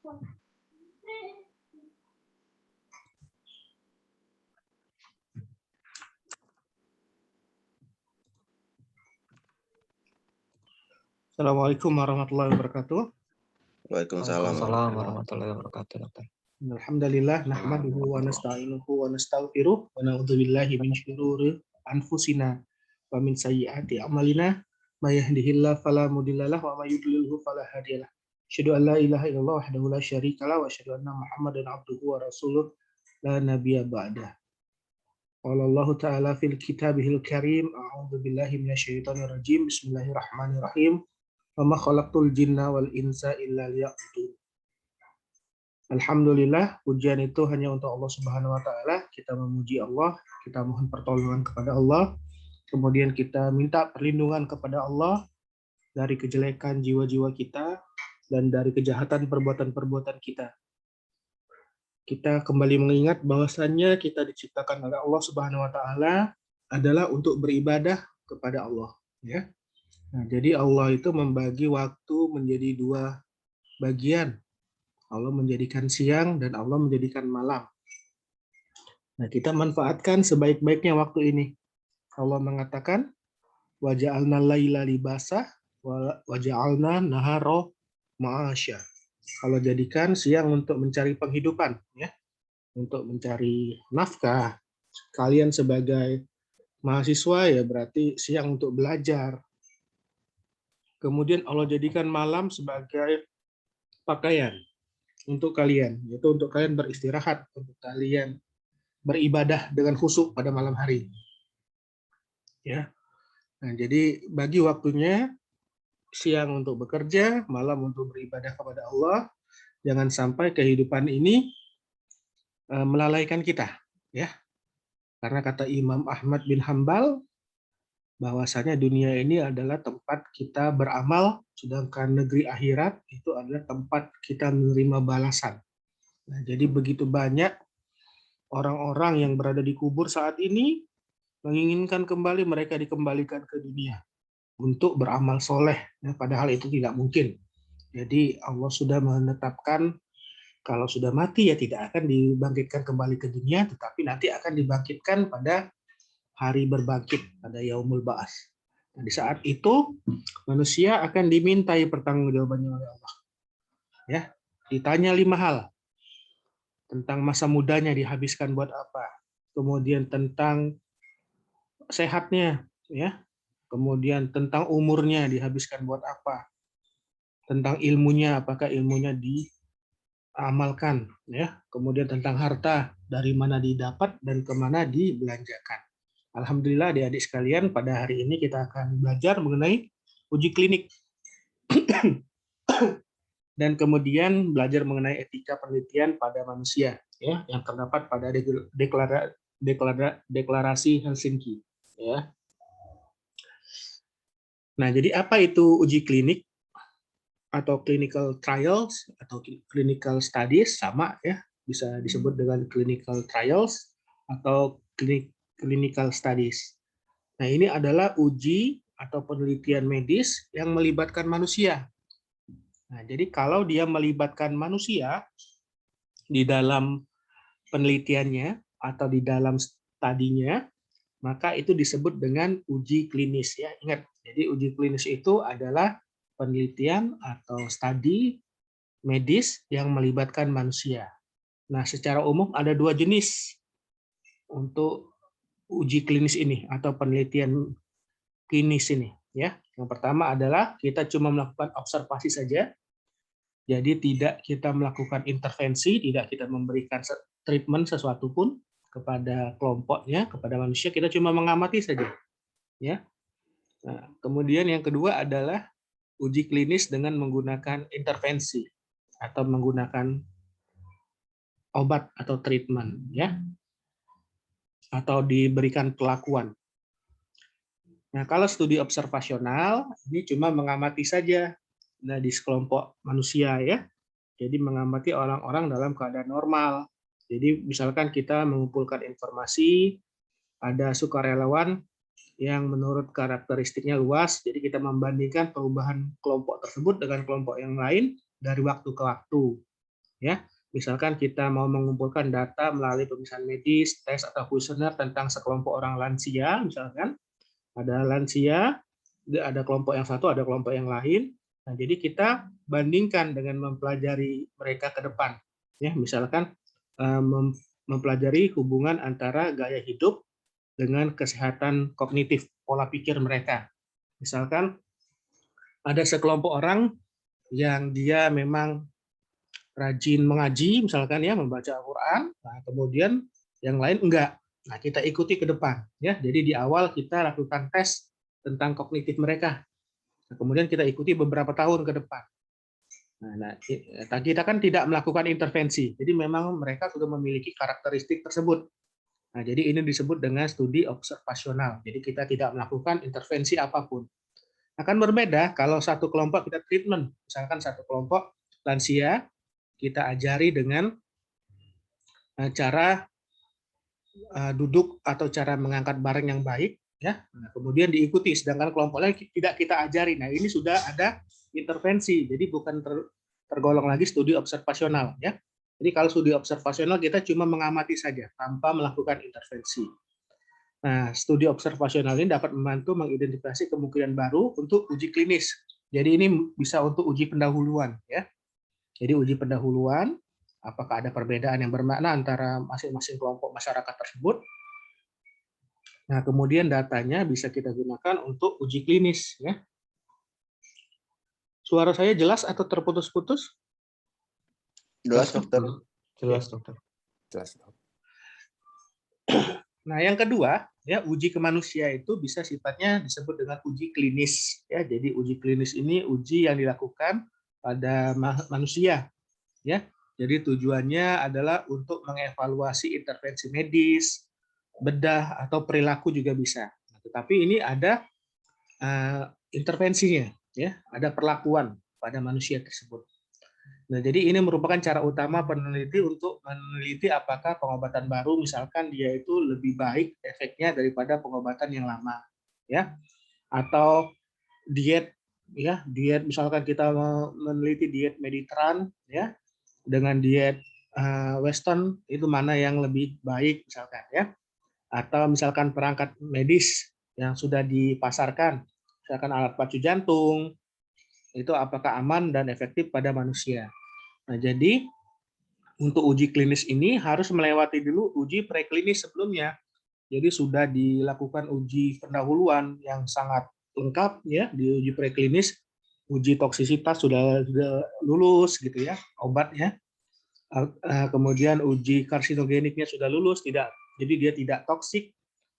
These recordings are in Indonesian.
Assalamualaikum warahmatullahi wabarakatuh. Waalaikumsalam warahmatullahi wabarakatuh. Alhamdulillah nahmaduhu wa nasta'inuhu wa nastaghfiruh wa na'udzubillahi min syururi anfusina wa min sayyiati a'malina may yahdihillahu fala mudhillalah wa may yudlilhu fala hadiyalah. Asyhadu an la ilaha illallah wahdahu la syarikalah wa asyhadu anna Muhammadan abduhu wa rasuluh la nabiyya ba'dah. Qala Allah ta'ala fil kitabihil karim a'udzu billahi minasyaitonir rajim bismillahirrahmanirrahim. Wa ma khalaqtul jinna wal insa illa liya'budun. Alhamdulillah, pujian itu hanya untuk Allah Subhanahu wa taala. Kita memuji Allah, kita mohon pertolongan kepada Allah. Kemudian kita minta perlindungan kepada Allah dari kejelekan jiwa-jiwa kita dan dari kejahatan perbuatan-perbuatan kita. Kita kembali mengingat bahwasannya kita diciptakan oleh Allah Subhanahu wa taala adalah untuk beribadah kepada Allah, ya. Nah, jadi Allah itu membagi waktu menjadi dua bagian. Allah menjadikan siang dan Allah menjadikan malam. Nah, kita manfaatkan sebaik-baiknya waktu ini. Allah mengatakan, wa ja'alna laila libasa wa ja'alna nahara ma'asya. Allah jadikan siang untuk mencari penghidupan, ya, untuk mencari nafkah. Kalian sebagai mahasiswa ya berarti siang untuk belajar. Kemudian Allah jadikan malam sebagai pakaian untuk kalian, yaitu untuk kalian beristirahat, untuk kalian beribadah dengan khusyuk pada malam hari. Ya. Nah, jadi bagi waktunya siang untuk bekerja, malam untuk beribadah kepada Allah. Jangan sampai kehidupan ini melalaikan kita, ya. Karena kata Imam Ahmad bin Hambal bahwasanya dunia ini adalah tempat kita beramal, sedangkan negeri akhirat itu adalah tempat kita menerima balasan. Nah, jadi begitu banyak orang-orang yang berada di kubur saat ini menginginkan kembali mereka dikembalikan ke dunia untuk beramal soleh, ya, padahal itu tidak mungkin. Jadi Allah sudah menetapkan kalau sudah mati ya tidak akan dibangkitkan kembali ke dunia, tetapi nanti akan dibangkitkan pada hari berbangkit, pada yaumul ba'ats. Nah, di saat itu manusia akan dimintai pertanggungjawabannya oleh Allah. Ya, ditanya 5 hal. Tentang masa mudanya dihabiskan buat apa? Kemudian tentang sehatnya, ya. Kemudian tentang umurnya dihabiskan buat apa? Tentang ilmunya, apakah ilmunya diamalkan, ya. Kemudian tentang harta, dari mana didapat dan kemana dibelanjakan. Alhamdulillah adik-adik sekalian, pada hari ini kita akan belajar mengenai uji klinik. Dan kemudian belajar mengenai etika penelitian pada manusia, ya, yang terdapat pada deklarasi Helsinki, ya. Nah, jadi apa itu uji klinik atau clinical trials atau clinical studies? Sama, ya, bisa disebut dengan clinical trials atau clinical studies. Nah, ini adalah uji atau penelitian medis yang melibatkan manusia. Nah, jadi kalau dia melibatkan manusia di dalam penelitiannya atau di dalam studinya, maka itu disebut dengan uji klinis, ya. Ingat, jadi uji klinis itu adalah penelitian atau studi medis yang melibatkan manusia. Nah, secara umum ada 2 jenis untuk uji klinis ini atau penelitian klinis ini, ya. Yang pertama adalah kita cuma melakukan observasi saja. Jadi tidak kita melakukan intervensi, tidak kita memberikan treatment sesuatu pun kepada kelompoknya, kepada manusia, kita cuma mengamati saja, ya. Nah, kemudian yang kedua adalah uji klinis dengan menggunakan intervensi atau menggunakan obat atau treatment, ya, atau diberikan perlakuan. Nah, kalau studi observasional ini cuma mengamati saja, nah, di sekelompok manusia, ya. Jadi mengamati orang-orang dalam keadaan normal. Jadi misalkan kita mengumpulkan informasi, ada sukarelawan yang menurut karakteristiknya luas, jadi kita membandingkan perubahan kelompok tersebut dengan kelompok yang lain dari waktu ke waktu. Ya, misalkan kita mau mengumpulkan data melalui pemeriksaan medis, tes atau kuesioner tentang sekelompok orang lansia, misalkan ada lansia, ada kelompok yang satu, ada kelompok yang lain. Nah, jadi kita bandingkan dengan mempelajari mereka ke depan. Ya, misalkan mempelajari hubungan antara gaya hidup dengan kesehatan kognitif, pola pikir mereka. Misalkan ada sekelompok orang yang dia memang rajin mengaji, misalkan ya, membaca Al-Quran, nah, kemudian yang lain enggak. Nah, kita ikuti ke depan. Ya, jadi di awal kita lakukan tes tentang kognitif mereka. Nah, kemudian kita ikuti beberapa tahun ke depan. Nah, kita kan tidak melakukan intervensi, jadi memang mereka sudah memiliki karakteristik tersebut. Nah, jadi ini disebut dengan studi observasional. Jadi kita tidak melakukan intervensi apapun. Akan berbeda kalau satu kelompok kita treatment, misalkan satu kelompok lansia kita ajari dengan cara duduk atau cara mengangkat barang yang baik, ya. Nah, kemudian diikuti, sedangkan kelompok lain tidak kita ajari. Nah, ini sudah ada intervensi, jadi bukan tergolong lagi studi observasional, ya. Jadi kalau studi observasional kita cuma mengamati saja tanpa melakukan intervensi. Nah, studi observasional ini dapat membantu mengidentifikasi kemungkinan baru untuk uji klinis. Jadi ini bisa untuk uji pendahuluan, ya. Jadi uji pendahuluan, apakah ada perbedaan yang bermakna antara masing-masing kelompok masyarakat tersebut. Nah, kemudian datanya bisa kita gunakan untuk uji klinis, ya. Suara saya jelas atau terputus-putus? Jelas, dokter. Jelas, dokter. Jelas, dokter. Nah, yang kedua, ya, uji ke manusia itu bisa sifatnya disebut dengan uji klinis, ya. Jadi uji klinis ini uji yang dilakukan pada manusia, ya. Jadi tujuannya adalah untuk mengevaluasi intervensi medis, bedah atau perilaku juga bisa. Tetapi ini ada intervensinya, ya, ada perlakuan pada manusia tersebut. Nah, jadi ini merupakan cara utama peneliti untuk meneliti apakah pengobatan baru, misalkan dia itu lebih baik efeknya daripada pengobatan yang lama, ya, atau diet, ya, diet misalkan kita meneliti diet Mediterranean, ya, dengan diet Western itu mana yang lebih baik, misalkan, ya, atau misalkan perangkat medis yang sudah dipasarkan, misalkan alat pacu jantung, itu apakah aman dan efektif pada manusia. Nah, jadi untuk uji klinis ini harus melewati dulu uji preklinis sebelumnya. Jadi sudah dilakukan uji pendahuluan yang sangat lengkap, ya, di uji preklinis, uji toksisitas sudah lulus gitu, ya, obatnya. Kemudian uji karsinogeniknya sudah lulus, tidak, jadi dia tidak toksik,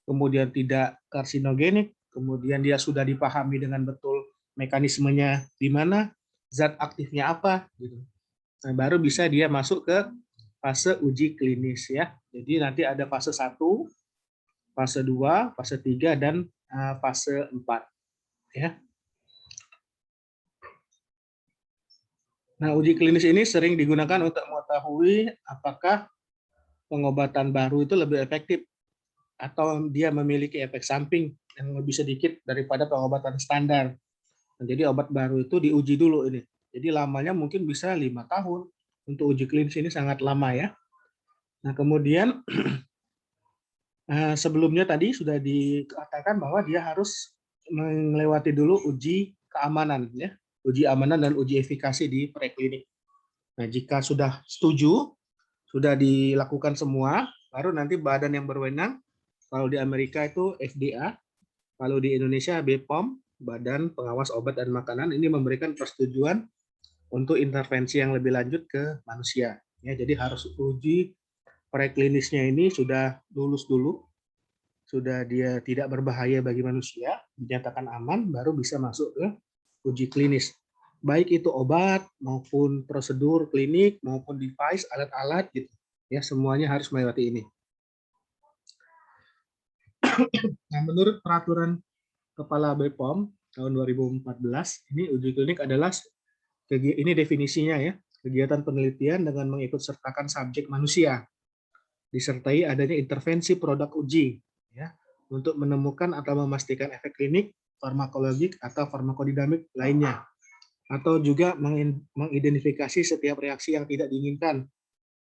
kemudian tidak karsinogenik, kemudian dia sudah dipahami dengan betul mekanismenya di mana, zat aktifnya apa, gitu. Nah, baru bisa dia masuk ke fase uji klinis, ya. Jadi nanti ada fase 1, fase 2, fase 3, dan fase 4, ya. Nah, uji klinis ini sering digunakan untuk mengetahui apakah pengobatan baru itu lebih efektif atau dia memiliki efek samping yang lebih sedikit daripada pengobatan standar. Nah, jadi obat baru itu diuji dulu ini. Jadi lamanya mungkin bisa 5 tahun. Untuk uji klinis ini sangat lama, ya. Nah, kemudian sebelumnya tadi sudah dikatakan bahwa dia harus melewati dulu uji keamanan, ya. Uji amanan dan uji efikasi di preklinik. Nah, jika sudah setuju, sudah dilakukan semua, baru nanti badan yang berwenang, kalau di Amerika itu FDA, kalau di Indonesia BPOM, Badan Pengawas Obat dan Makanan, ini memberikan persetujuan untuk intervensi yang lebih lanjut ke manusia. Ya, jadi harus uji preklinisnya ini sudah lulus dulu, sudah dia tidak berbahaya bagi manusia, dinyatakan aman, baru bisa masuk ke uji klinis. Baik itu obat maupun prosedur klinik maupun device, alat-alat, gitu, ya, semuanya harus melewati ini. Nah, menurut peraturan Kepala BPOM tahun 2014, ini uji klinik adalah, ini definisinya, ya, kegiatan penelitian dengan mengikut sertakan subjek manusia, disertai adanya intervensi produk uji, ya, untuk menemukan atau memastikan efek klinik, farmakologik atau farmakodinamik lainnya. atau juga mengidentifikasi setiap reaksi yang tidak diinginkan.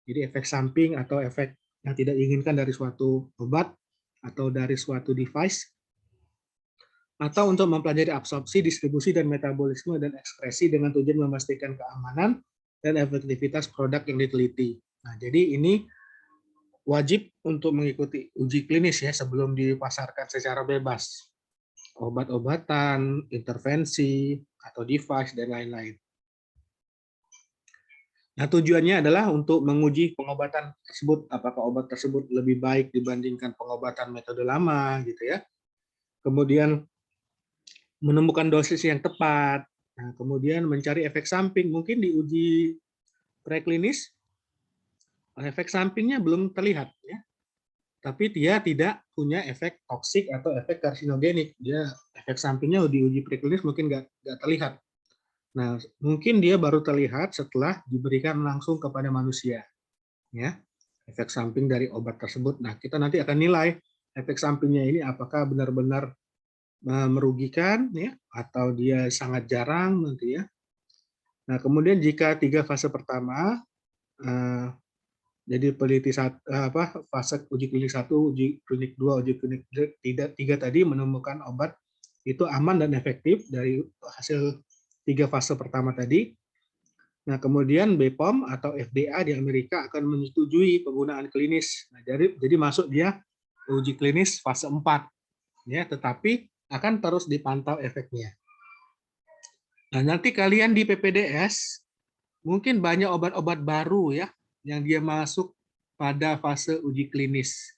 Jadi efek samping atau efek yang tidak diinginkan dari suatu obat atau dari suatu device, atau untuk mempelajari absorpsi, distribusi, dan metabolisme dan ekspresi dengan tujuan memastikan keamanan dan efektivitas produk yang diteliti. Nah, jadi ini wajib untuk mengikuti uji klinis ya sebelum dipasarkan secara bebas. Obat-obatan, intervensi, atau device, dan lain-lain. Nah, tujuannya adalah untuk menguji pengobatan tersebut, apakah obat tersebut lebih baik dibandingkan pengobatan metode lama, gitu ya. Kemudian menemukan dosis yang tepat. Nah, kemudian mencari efek samping, mungkin di uji preklinis efek sampingnya belum terlihat, ya. Tapi dia tidak punya efek toksik atau efek karsinogenik. Dia efek sampingnya di uji preklinis mungkin nggak terlihat. Nah, mungkin dia baru terlihat setelah diberikan langsung kepada manusia, ya, efek samping dari obat tersebut. Nah, kita nanti akan nilai efek sampingnya ini apakah benar-benar merugikan, ya, atau dia sangat jarang nanti ya. Nah, kemudian jika 3 fase pertama, jadi peneliti fase uji klinik 1, uji klinik 2, uji klinik 3 tadi menemukan obat itu aman dan efektif dari hasil 3 fase pertama tadi. Nah, kemudian BPOM atau FDA di Amerika akan menyetujui penggunaan klinis. Nah, jadi masuk dia uji klinis fase 4, ya, tetapi akan terus dipantau efeknya. Nah, nanti kalian di PPDS mungkin banyak obat-obat baru ya yang dia masuk pada fase uji klinis.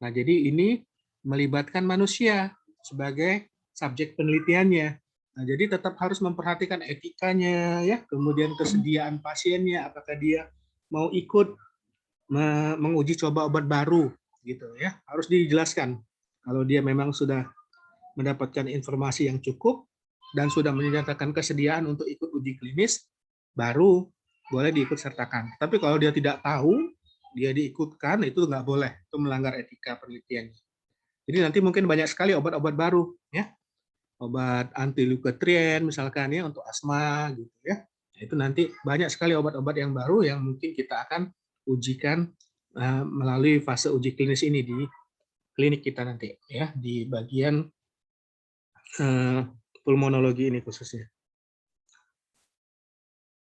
Nah, jadi ini melibatkan manusia sebagai subjek penelitiannya. Nah, jadi tetap harus memperhatikan etikanya ya, kemudian kesediaan pasiennya, apakah dia mau ikut menguji coba obat baru gitu ya. Harus dijelaskan. Kalau dia memang sudah mendapatkan informasi yang cukup dan sudah menyatakan kesediaan untuk ikut uji klinis, baru boleh diikut sertakan. Tapi kalau dia tidak tahu, dia diikutkan, itu nggak boleh. Itu melanggar etika penelitian. Jadi nanti mungkin banyak sekali obat-obat baru, ya, obat anti leukotrien misalkan ya untuk asma, gitu ya. Itu nanti banyak sekali obat-obat yang baru yang mungkin kita akan ujikan melalui fase uji klinis ini di klinik kita nanti, ya, di bagian pulmonologi ini khususnya.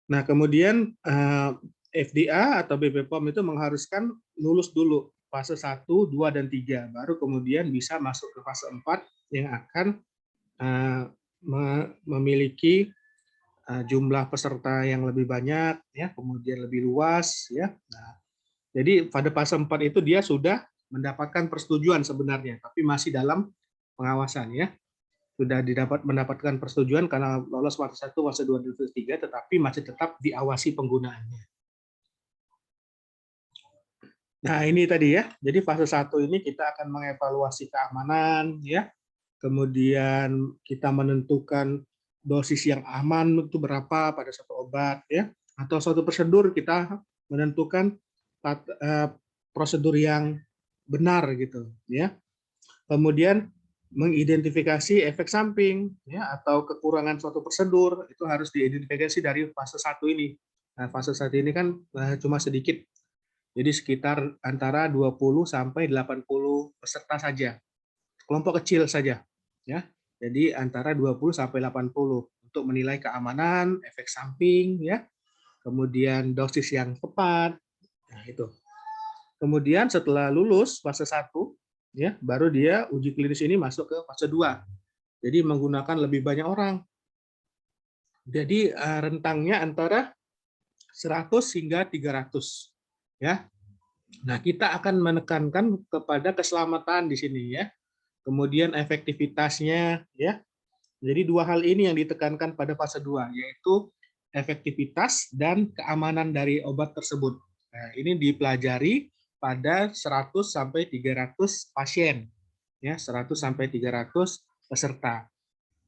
Nah, kemudian FDA atau BPOM itu mengharuskan lulus dulu fase 1, 2, dan 3, baru kemudian bisa masuk ke fase 4 yang akan memiliki jumlah peserta yang lebih banyak, ya, kemudian lebih luas, ya. Nah, jadi pada fase 4 itu dia sudah mendapatkan persetujuan sebenarnya, tapi masih dalam pengawasan, ya. Sudah mendapatkan persetujuan karena lolos fase 1, fase 2, dan fase 3, tetapi masih tetap diawasi penggunaannya. Nah, ini tadi ya. Jadi fase 1 ini kita akan mengevaluasi keamanan, ya. Kemudian kita menentukan dosis yang aman itu berapa pada satu obat, ya. Atau suatu prosedur kita menentukan prosedur yang benar gitu, ya. Kemudian mengidentifikasi efek samping, ya, atau kekurangan suatu prosedur itu harus diidentifikasi dari fase 1 ini. Nah, fase 1 ini kan cuma sedikit, jadi sekitar antara 20 sampai 80 peserta saja, kelompok kecil saja, ya. Jadi antara 20 sampai 80 untuk menilai keamanan, efek samping, ya, kemudian dosis yang tepat. Nah, itu. Kemudian setelah lulus fase 1, ya, baru dia uji klinis ini masuk ke fase 2. Jadi menggunakan lebih banyak orang. Jadi rentangnya antara 100 hingga 300, ya. Nah, kita akan menekankan kepada keselamatan di sini, ya. Kemudian efektivitasnya, ya. Jadi dua hal ini yang ditekankan pada fase 2, yaitu efektivitas dan keamanan dari obat tersebut. Nah, ini dipelajari pada 100 sampai 300 pasien, ya, 100 sampai 300 peserta.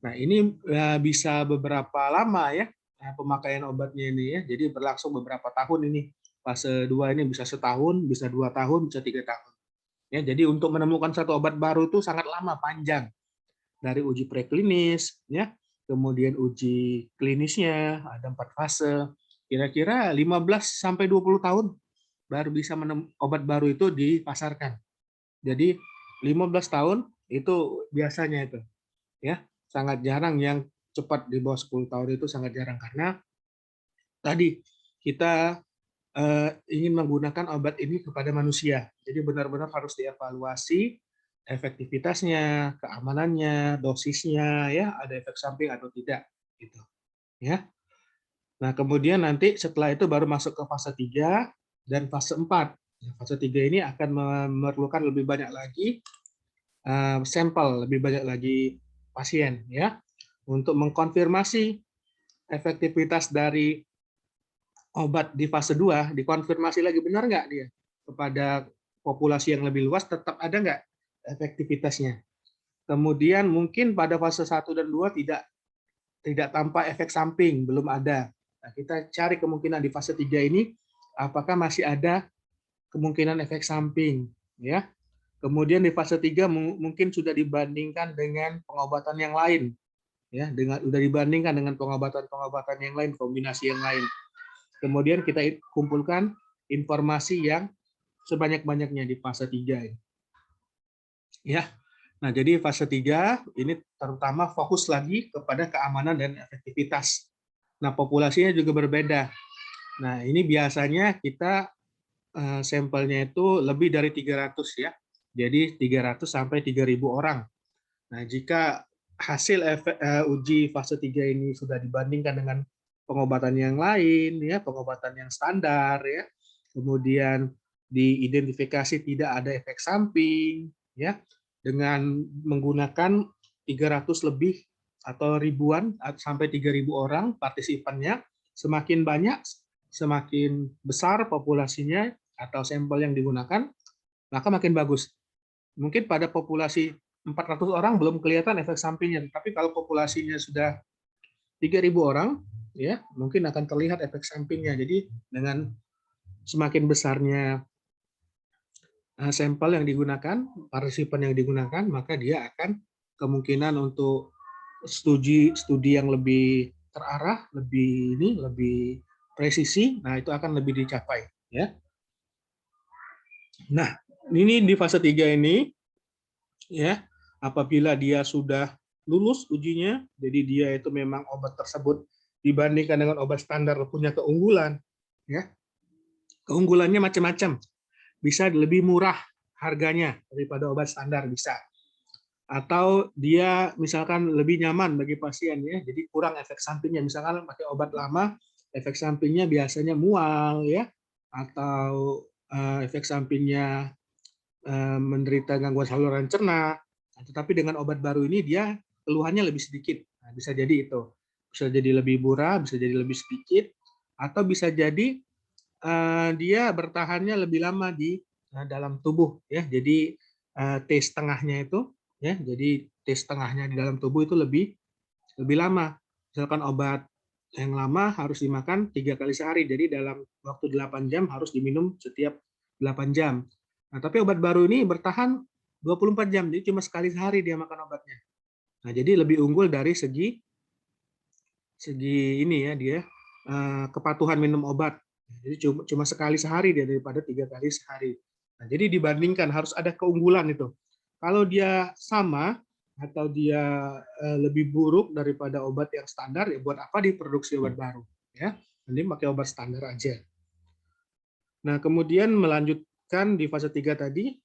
Nah, ini bisa beberapa lama ya pemakaian obatnya ini ya. Jadi berlangsung beberapa tahun ini. Fase 2 ini bisa setahun, bisa 2 tahun, bisa 3 tahun. Ya, jadi untuk menemukan satu obat baru itu sangat lama, panjang. Dari uji preklinis, ya, kemudian uji klinisnya ada 4 fase. Kira-kira 15 sampai 20 tahun baru bisa obat baru itu dipasarkan. Jadi 15 tahun itu biasanya itu, ya. Sangat jarang yang cepat di bawah 10 tahun itu sangat jarang karena tadi kita ingin menggunakan obat ini kepada manusia. Jadi benar-benar harus dievaluasi efektivitasnya, keamanannya, dosisnya, ya ada efek samping atau tidak, gitu. Ya. Nah kemudian nanti setelah itu baru masuk ke fase 3 dan fase 4. Fase 3 ini akan memerlukan lebih banyak lagi sampel, lebih banyak lagi pasien, ya, untuk mengkonfirmasi efektivitas dari obat di fase 2, dikonfirmasi lagi benar nggak dia kepada populasi yang lebih luas, tetap ada nggak efektivitasnya. Kemudian mungkin pada fase 1 dan 2 tidak tampak efek samping, belum ada. Nah, kita cari kemungkinan di fase 3 ini apakah masih ada kemungkinan efek samping, ya. Kemudian di fase 3 mungkin sudah dibandingkan dengan pengobatan yang lain, ya, sudah dibandingkan dengan pengobatan-pengobatan yang lain, kombinasi yang lain. Kemudian kita kumpulkan informasi yang sebanyak-banyaknya di fase 3 ini. Ya. Nah, jadi fase 3 ini terutama fokus lagi kepada keamanan dan efektivitas. Nah, populasinya juga berbeda. Nah, ini biasanya kita sampelnya itu lebih dari 300 ya. Jadi 300 sampai 3.000 orang. Nah, jika hasil uji fase 3 ini sudah dibandingkan dengan pengobatan yang lain, ya, pengobatan yang standar, ya, kemudian diidentifikasi tidak ada efek samping, ya, dengan menggunakan 300 lebih atau ribuan sampai 3.000 orang partisipannya, semakin banyak, semakin besar populasinya atau sampel yang digunakan, maka makin bagus. Mungkin pada populasi 400 orang belum kelihatan efek sampingnya, tapi kalau populasinya sudah 3.000 orang, ya mungkin akan terlihat efek sampingnya. Jadi dengan semakin besarnya sampel yang digunakan, partisipan yang digunakan, maka dia akan kemungkinan untuk studi yang lebih terarah, lebih presisi, nah itu akan lebih dicapai, ya. Nah, ini di fase 3 ini, ya, apabila dia sudah lulus ujinya, jadi dia itu memang obat tersebut dibandingkan dengan obat standar punya keunggulan, ya. Keunggulannya macam-macam. Bisa lebih murah harganya daripada obat standar, bisa. Atau dia misalkan lebih nyaman bagi pasien, ya, jadi kurang efek sampingnya. Misalkan pakai obat lama, efek sampingnya biasanya mual, ya, atau efek sampingnya menderita gangguan saluran cerna. Tetapi dengan obat baru ini dia keluhannya lebih sedikit. Nah, bisa jadi itu. Bisa jadi lebih murah, bisa jadi lebih sedikit, atau bisa jadi dia bertahannya lebih lama di dalam tubuh, ya. Jadi T setengahnya itu, ya, jadi T setengahnya di dalam tubuh itu lebih lama. Misalkan obat yang lama harus dimakan 3 kali sehari, jadi dalam waktu 8 jam harus diminum setiap 8 jam. Nah, tapi obat baru ini bertahan 24 jam, jadi cuma sekali sehari dia makan obatnya. Nah, jadi lebih unggul dari segi ini, ya, dia kepatuhan minum obat. Jadi cuma sekali sehari dia daripada 3 kali sehari. Nah, jadi dibandingkan harus ada keunggulan itu. Kalau dia sama atau dia lebih buruk daripada obat yang standar, ya buat apa diproduksi obat baru, ya? Mending pakai obat standar aja. Nah, kemudian melanjutkan di fase 3 tadi,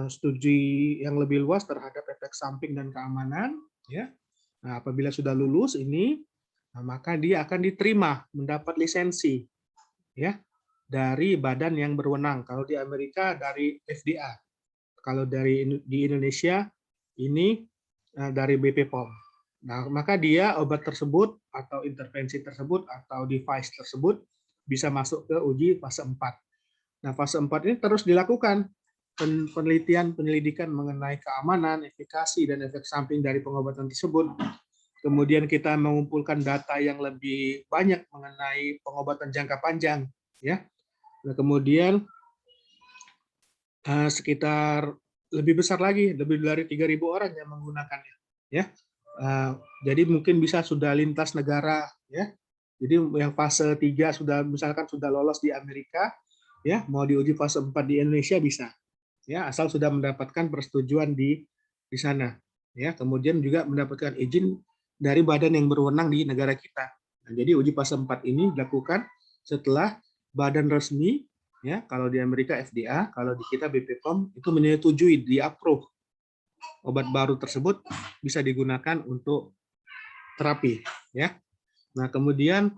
studi yang lebih luas terhadap efek samping dan keamanan, ya. Nah, apabila sudah lulus ini, maka dia akan diterima mendapat lisensi, ya, dari badan yang berwenang. Kalau di Amerika dari FDA, kalau di Indonesia ini dari BP POM. Nah, maka dia obat tersebut atau intervensi tersebut atau device tersebut bisa masuk ke uji fase 4. Nah, fase 4 ini terus dilakukan penyelidikan mengenai keamanan, efikasi, dan efek samping dari pengobatan tersebut. Kemudian kita mengumpulkan data yang lebih banyak mengenai pengobatan jangka panjang, ya. Nah, kemudian sekitar lebih besar lagi, lebih dari 3.000 orang yang menggunakannya, ya. Jadi mungkin bisa sudah lintas negara ya. Jadi yang fase 3 sudah misalkan sudah lolos di Amerika ya, mau diuji fase 4 di Indonesia bisa. Ya, asal sudah mendapatkan persetujuan di sana. Ya, kemudian juga mendapatkan izin dari badan yang berwenang di negara kita. Nah, jadi uji fase 4 ini dilakukan setelah badan resmi ya, kalau di Amerika FDA, kalau di kita BPOM itu menyetujui, di-approve obat baru tersebut bisa digunakan untuk terapi ya. Nah, kemudian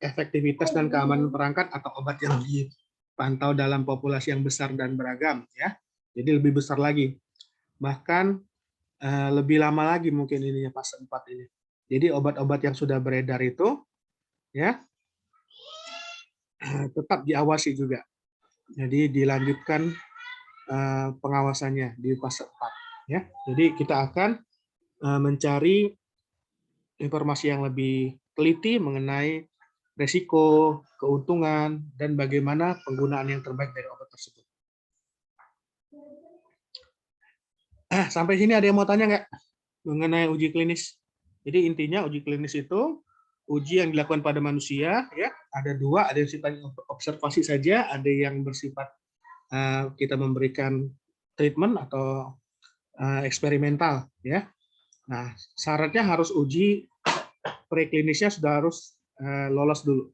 efektivitas dan keamanan perangkat atau obat yang dipantau dalam populasi yang besar dan beragam ya. Jadi lebih besar lagi. Bahkan lebih lama lagi mungkin ininya fase 4 ini. Jadi obat-obat yang sudah beredar itu ya tetap diawasi juga. Jadi dilanjutkan pengawasannya di fase 4 ya. Jadi kita akan mencari informasi yang lebih teliti mengenai resiko, keuntungan, dan bagaimana penggunaan yang terbaik dari obat tersebut. Sampai sini ada yang mau tanya nggak mengenai uji klinis? Jadi intinya uji klinis itu uji yang dilakukan pada manusia, ya ada dua, ada yang sifatnya observasi saja, ada yang bersifat kita memberikan treatment atau eksperimental, ya. Nah, syaratnya harus uji preklinisnya sudah harus lolos dulu,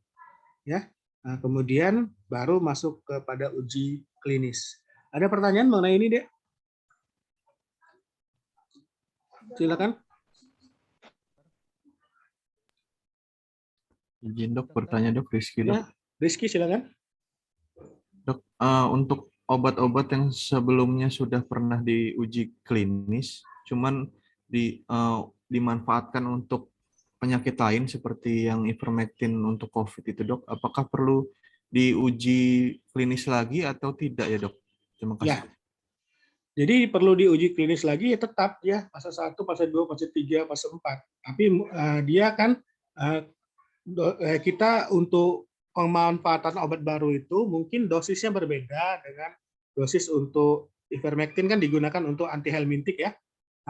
ya. Nah, kemudian baru masuk kepada uji klinis. Ada pertanyaan mengenai ini, Dek? Silakan. Izin dok bertanya dok, Rizky dok. Ya, Rizky silakan. Dok, untuk obat-obat yang sebelumnya sudah pernah diuji klinis, cuman dimanfaatkan untuk penyakit lain seperti yang ivermectin untuk COVID itu dok, apakah perlu diuji klinis lagi atau tidak ya dok? Terima kasih. Ya. Jadi perlu diuji klinis lagi ya tetap ya fase 1, fase 2, fase 3, fase 4. Tapi dia kan kita untuk pemanfaatan obat baru itu mungkin dosisnya berbeda dengan dosis untuk ivermectin kan digunakan untuk antihelmintik ya.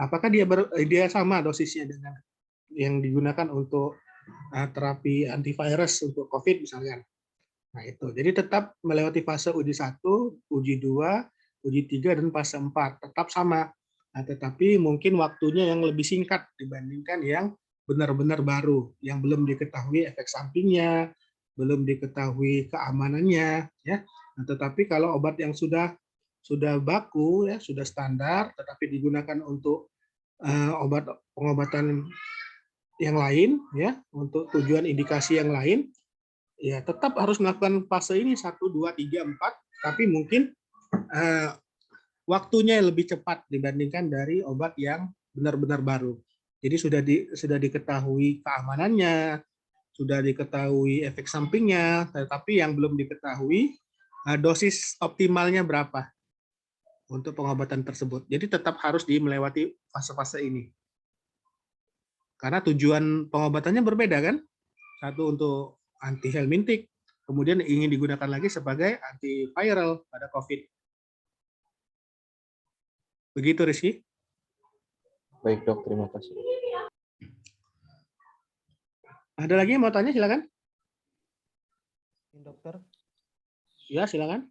Apakah dia sama dosisnya dengan yang digunakan untuk terapi antivirus untuk COVID misalnya? Nah itu, jadi tetap melewati fase uji 1, uji 2, uji 3, dan fase 4. Tetap sama. Nah, tetapi mungkin waktunya yang lebih singkat dibandingkan yang benar-benar baru, yang belum diketahui efek sampingnya, belum diketahui keamanannya. Ya. Nah, tetapi kalau obat yang sudah baku, ya sudah standar, tetapi digunakan untuk pengobatan yang lain, ya untuk tujuan indikasi yang lain, ya tetap harus melakukan fase ini 1, 2, 3, 4, tapi mungkin waktunya lebih cepat dibandingkan dari obat yang benar-benar baru. Jadi sudah diketahui keamanannya, sudah diketahui efek sampingnya, tetapi yang belum diketahui dosis optimalnya berapa untuk pengobatan tersebut. Jadi tetap harus melewati fase-fase ini. Karena tujuan pengobatannya berbeda kan? Satu untuk antihelmintik, kemudian ingin digunakan lagi sebagai antiviral pada COVID. Begitu, Rizky. Baik dok, terima kasih. Ada lagi yang mau tanya, silakan. Dokter. Ya, silakan.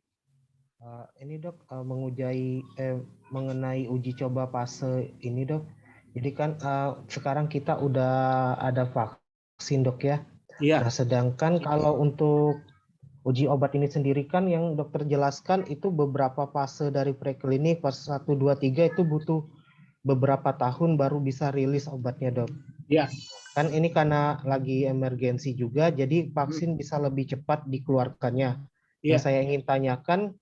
Ini dok, mengenai uji coba fase ini dok. Jadi kan sekarang kita udah ada vaksin dok ya. Iya. Nah, sedangkan kalau untuk uji obat ini sendiri kan yang dokter jelaskan itu beberapa fase dari preklinik, fase 1, 2, 3 itu butuh beberapa tahun baru bisa rilis obatnya dok. Iya. Kan ini karena lagi emergensi juga, jadi vaksin bisa lebih cepat dikeluarkannya. Iya. Yang saya ingin tanyakan,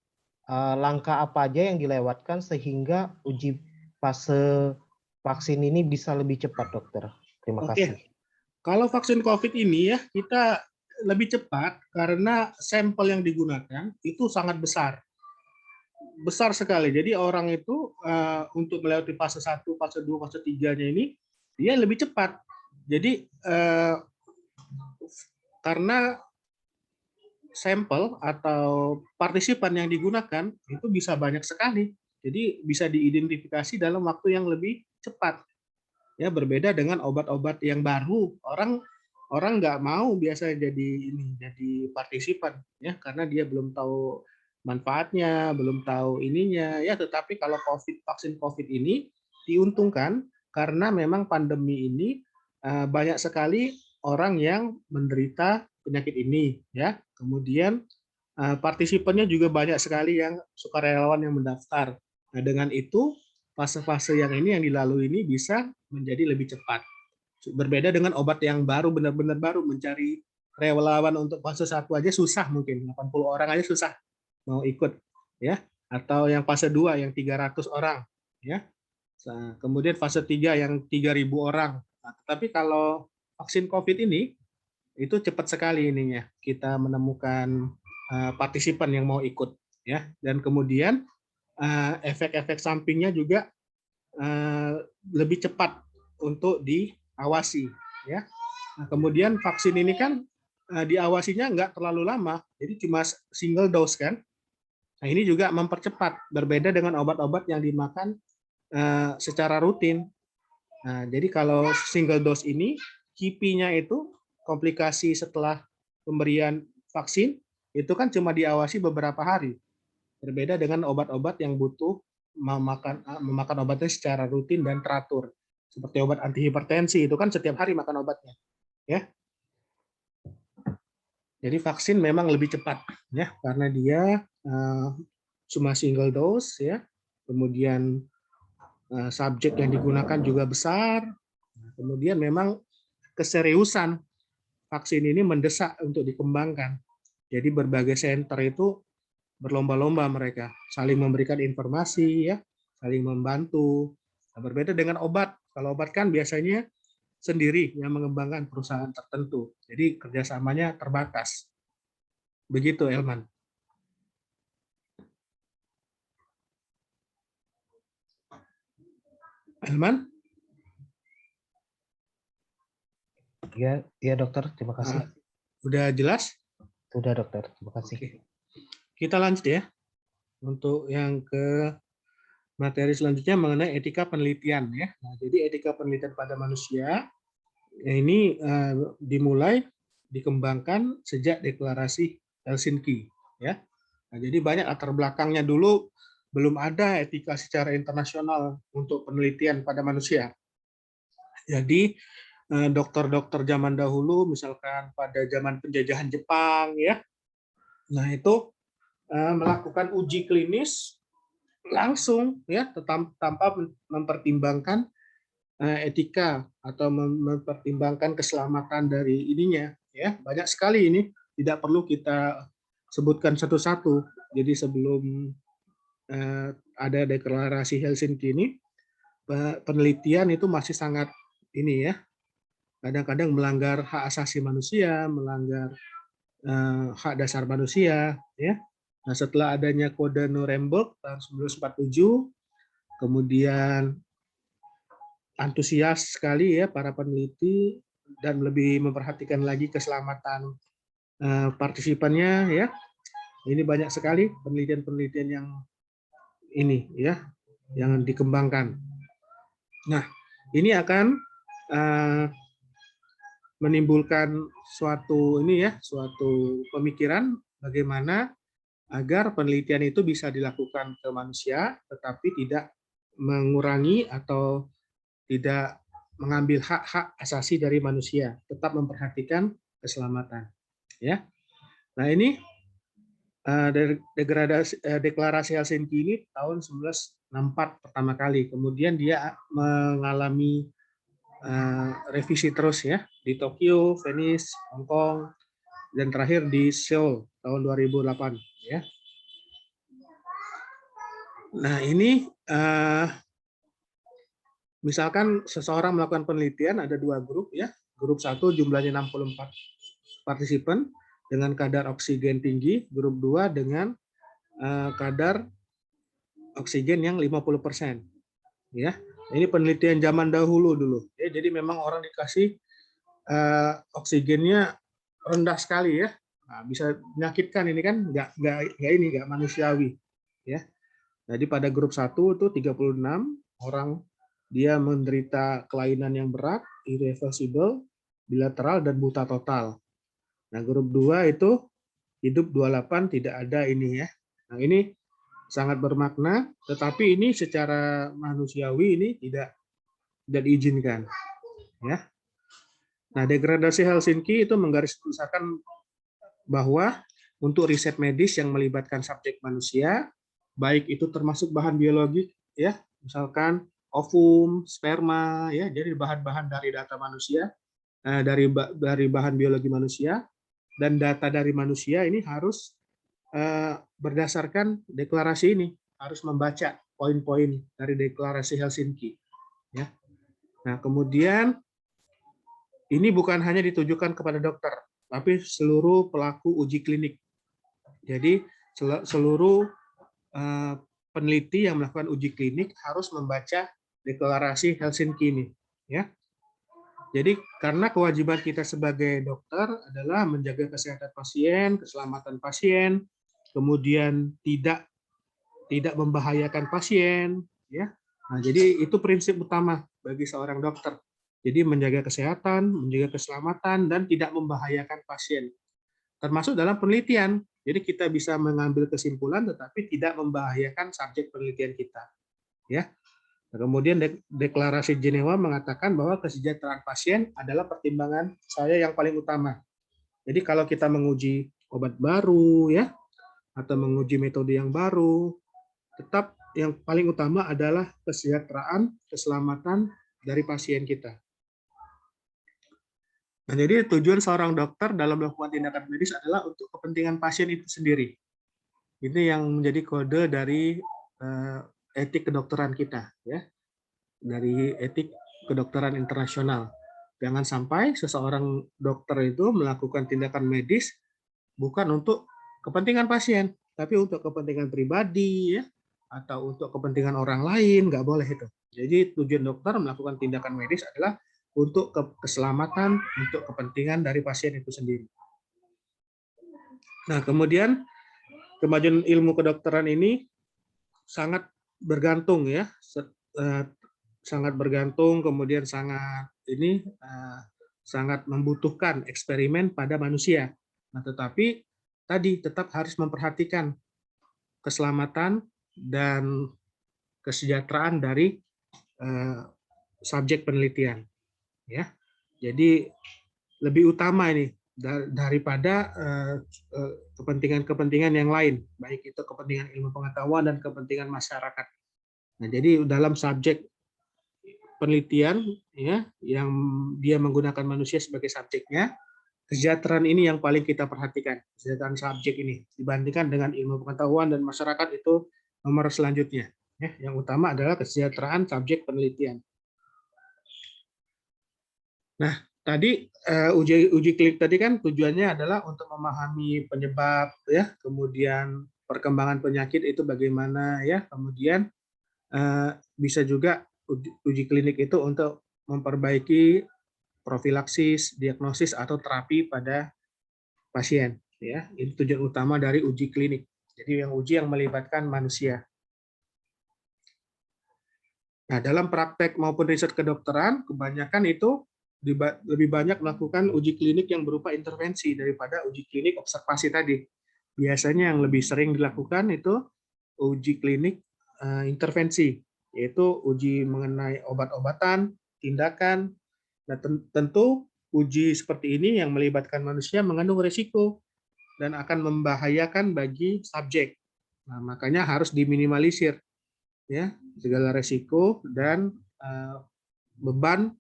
langkah apa aja yang dilewatkan sehingga uji fase vaksin ini bisa lebih cepat dokter? Terima kasih. Kalau vaksin COVID ini ya, kita lebih cepat karena sampel yang digunakan itu sangat besar. Besar sekali. Jadi orang itu untuk melewati fase 1, fase 2, fase 3-nya ini, dia lebih cepat. Jadi karena sampel atau partisipan yang digunakan itu bisa banyak sekali. Jadi bisa diidentifikasi dalam waktu yang lebih cepat. Ya, berbeda dengan obat-obat yang baru. Orang nggak mau biasa jadi partisipan ya, karena dia belum tahu manfaatnya, belum tahu ininya ya. Tetapi kalau vaksin COVID ini diuntungkan karena memang pandemi ini banyak sekali orang yang menderita penyakit ini ya. Kemudian partisipannya juga banyak sekali yang sukarelawan yang mendaftar. Nah, dengan itu fase-fase yang dilalui ini bisa menjadi lebih cepat. Berbeda dengan obat yang baru, benar-benar baru, mencari relawan untuk fase 1 aja susah, mungkin 80 orang aja susah mau ikut ya, atau yang fase 2 yang 300 orang ya. Kemudian fase 3 yang 3.000 orang. Nah, tapi kalau vaksin COVID ini itu cepat sekali ininya, kita menemukan partisipan yang mau ikut ya, dan kemudian efek-efek sampingnya juga lebih cepat untuk diawasi ya. Nah, kemudian vaksin ini kan diawasinya nggak terlalu lama, jadi cuma single dose kan. Nah, ini juga mempercepat, berbeda dengan obat-obat yang dimakan secara rutin. Nah, jadi kalau single dose ini, KIPI-nya itu komplikasi setelah pemberian vaksin itu kan cuma diawasi beberapa hari. Berbeda dengan obat-obat yang butuh memakan obatnya secara rutin dan teratur. Seperti obat antihipertensi itu kan setiap hari makan obatnya, ya. Jadi vaksin memang lebih cepat, ya, karena dia cuma single dose, ya. Kemudian subjek yang digunakan juga besar. Kemudian memang keseriusan vaksin ini mendesak untuk dikembangkan. Jadi berbagai center itu berlomba-lomba mereka saling memberikan informasi, ya, saling membantu. Nah, berbeda dengan obat. Kalau obat kan biasanya sendiri yang mengembangkan perusahaan tertentu. Jadi kerjasamanya terbatas. Begitu, Elman. Elman? Ya dokter, terima kasih. Udah jelas? Sudah dokter, terima kasih. Oke. Kita lanjut ya. Untuk yang ke materi selanjutnya mengenai etika penelitian ya. Nah, jadi etika penelitian pada manusia ini dimulai dikembangkan sejak deklarasi Helsinki ya. Nah, jadi banyak latar belakangnya, dulu belum ada etika secara internasional untuk penelitian pada manusia. Jadi dokter-dokter zaman dahulu, misalkan pada zaman penjajahan Jepang ya, nah itu melakukan uji klinis langsung ya, tanpa mempertimbangkan etika atau mempertimbangkan keselamatan dari ininya ya. Banyak sekali ini, tidak perlu kita sebutkan satu-satu. Jadi sebelum ada deklarasi Helsinki ini, penelitian itu masih sangat ini ya, kadang-kadang melanggar hak asasi manusia, melanggar hak dasar manusia ya. Nah, setelah adanya Kode Nuremberg tahun 1947, kemudian antusias sekali ya para peneliti dan lebih memperhatikan lagi keselamatan partisipannya ya. Ini banyak sekali penelitian-penelitian yang ini ya, yang dikembangkan. Nah, ini akan menimbulkan suatu pemikiran bagaimana agar penelitian itu bisa dilakukan ke manusia, tetapi tidak mengurangi atau tidak mengambil hak-hak asasi dari manusia, tetap memperhatikan keselamatan. Ya, nah ini deklarasi Helsinki ini tahun 1964 pertama kali, kemudian dia mengalami revisi terus ya di Tokyo, Venice, Hong Kong, dan terakhir di Seoul tahun 2008 ya. Nah ini misalkan seseorang melakukan penelitian, ada dua grup ya. Grup 1 jumlahnya 64 partisipan dengan kadar oksigen tinggi, grup 2 dengan kadar oksigen yang 50%. Ya. Ini penelitian zaman dahulu dulu. Ya, jadi memang orang dikasih oksigennya rendah sekali ya. Nah, bisa menyakitkan, ini kan nggak manusiawi ya. Jadi pada grup 1 itu 36 orang dia menderita kelainan yang berat, irreversible, bilateral, dan buta total. Nah, grup 2 itu hidup 28, tidak ada ini ya. Nah, ini sangat bermakna, tetapi ini secara manusiawi ini tidak diizinkan. Ya. Nah, degradasi Helsinki itu menggarisbawahi bahwa untuk riset medis yang melibatkan subjek manusia, baik itu termasuk bahan biologi, ya, misalkan ovum, sperma, ya, jadi bahan-bahan dari data manusia, dari bahan biologi manusia, dan data dari manusia ini harus berdasarkan deklarasi ini, harus membaca poin-poin dari deklarasi Helsinki. Ya. Nah, kemudian ini bukan hanya ditujukan kepada dokter, tapi seluruh pelaku uji klinik. Jadi seluruh peneliti yang melakukan uji klinik harus membaca deklarasi Helsinki ini. Ya. Jadi karena kewajiban kita sebagai dokter adalah menjaga kesehatan pasien, keselamatan pasien, kemudian tidak membahayakan pasien, ya. Nah, jadi itu prinsip utama bagi seorang dokter. Jadi menjaga kesehatan, menjaga keselamatan, dan tidak membahayakan pasien. Termasuk dalam penelitian. Jadi kita bisa mengambil kesimpulan tetapi tidak membahayakan subjek penelitian kita. Ya. Kemudian deklarasi Jenewa mengatakan bahwa kesejahteraan pasien adalah pertimbangan saya yang paling utama. Jadi kalau kita menguji obat baru ya atau menguji metode yang baru, tetap yang paling utama adalah kesejahteraan, keselamatan dari pasien kita. Nah, jadi tujuan seorang dokter dalam melakukan tindakan medis adalah untuk kepentingan pasien itu sendiri. Ini yang menjadi kode dari etik kedokteran kita, ya, dari etik kedokteran internasional. Jangan sampai seseorang dokter itu melakukan tindakan medis bukan untuk kepentingan pasien, tapi untuk kepentingan pribadi, ya, atau untuk kepentingan orang lain, nggak boleh itu. Jadi tujuan dokter melakukan tindakan medis adalah untuk keselamatan, untuk kepentingan dari pasien itu sendiri. Nah, kemudian kemajuan ilmu kedokteran ini sangat bergantung ya, sangat bergantung, kemudian sangat membutuhkan eksperimen pada manusia. Nah, tetapi tadi tetap harus memperhatikan keselamatan dan kesejahteraan dari subjek penelitian. Ya, jadi lebih utama ini daripada kepentingan-kepentingan yang lain, baik itu kepentingan ilmu pengetahuan dan kepentingan masyarakat. Nah, jadi dalam subjek penelitian ya yang dia menggunakan manusia sebagai subjeknya, kesejahteraan ini yang paling kita perhatikan, kesejahteraan subjek ini dibandingkan dengan ilmu pengetahuan dan masyarakat itu nomor selanjutnya. Ya, yang utama adalah kesejahteraan subjek penelitian. Nah, tadi uji klinik tadi kan tujuannya adalah untuk memahami penyebab ya, kemudian perkembangan penyakit itu bagaimana ya, kemudian bisa juga uji klinik itu untuk memperbaiki profilaksis, diagnosis atau terapi pada pasien ya. Ini tujuan utama dari uji klinik. Jadi uji yang melibatkan manusia. Nah, dalam praktek maupun riset kedokteran kebanyakan itu lebih banyak melakukan uji klinik yang berupa intervensi daripada uji klinik observasi tadi. Biasanya yang lebih sering dilakukan itu uji klinik intervensi, yaitu uji mengenai obat-obatan, tindakan. Nah, tentu uji seperti ini yang melibatkan manusia mengandung risiko dan akan membahayakan bagi subjek. Nah, makanya harus diminimalisir ya segala risiko dan beban.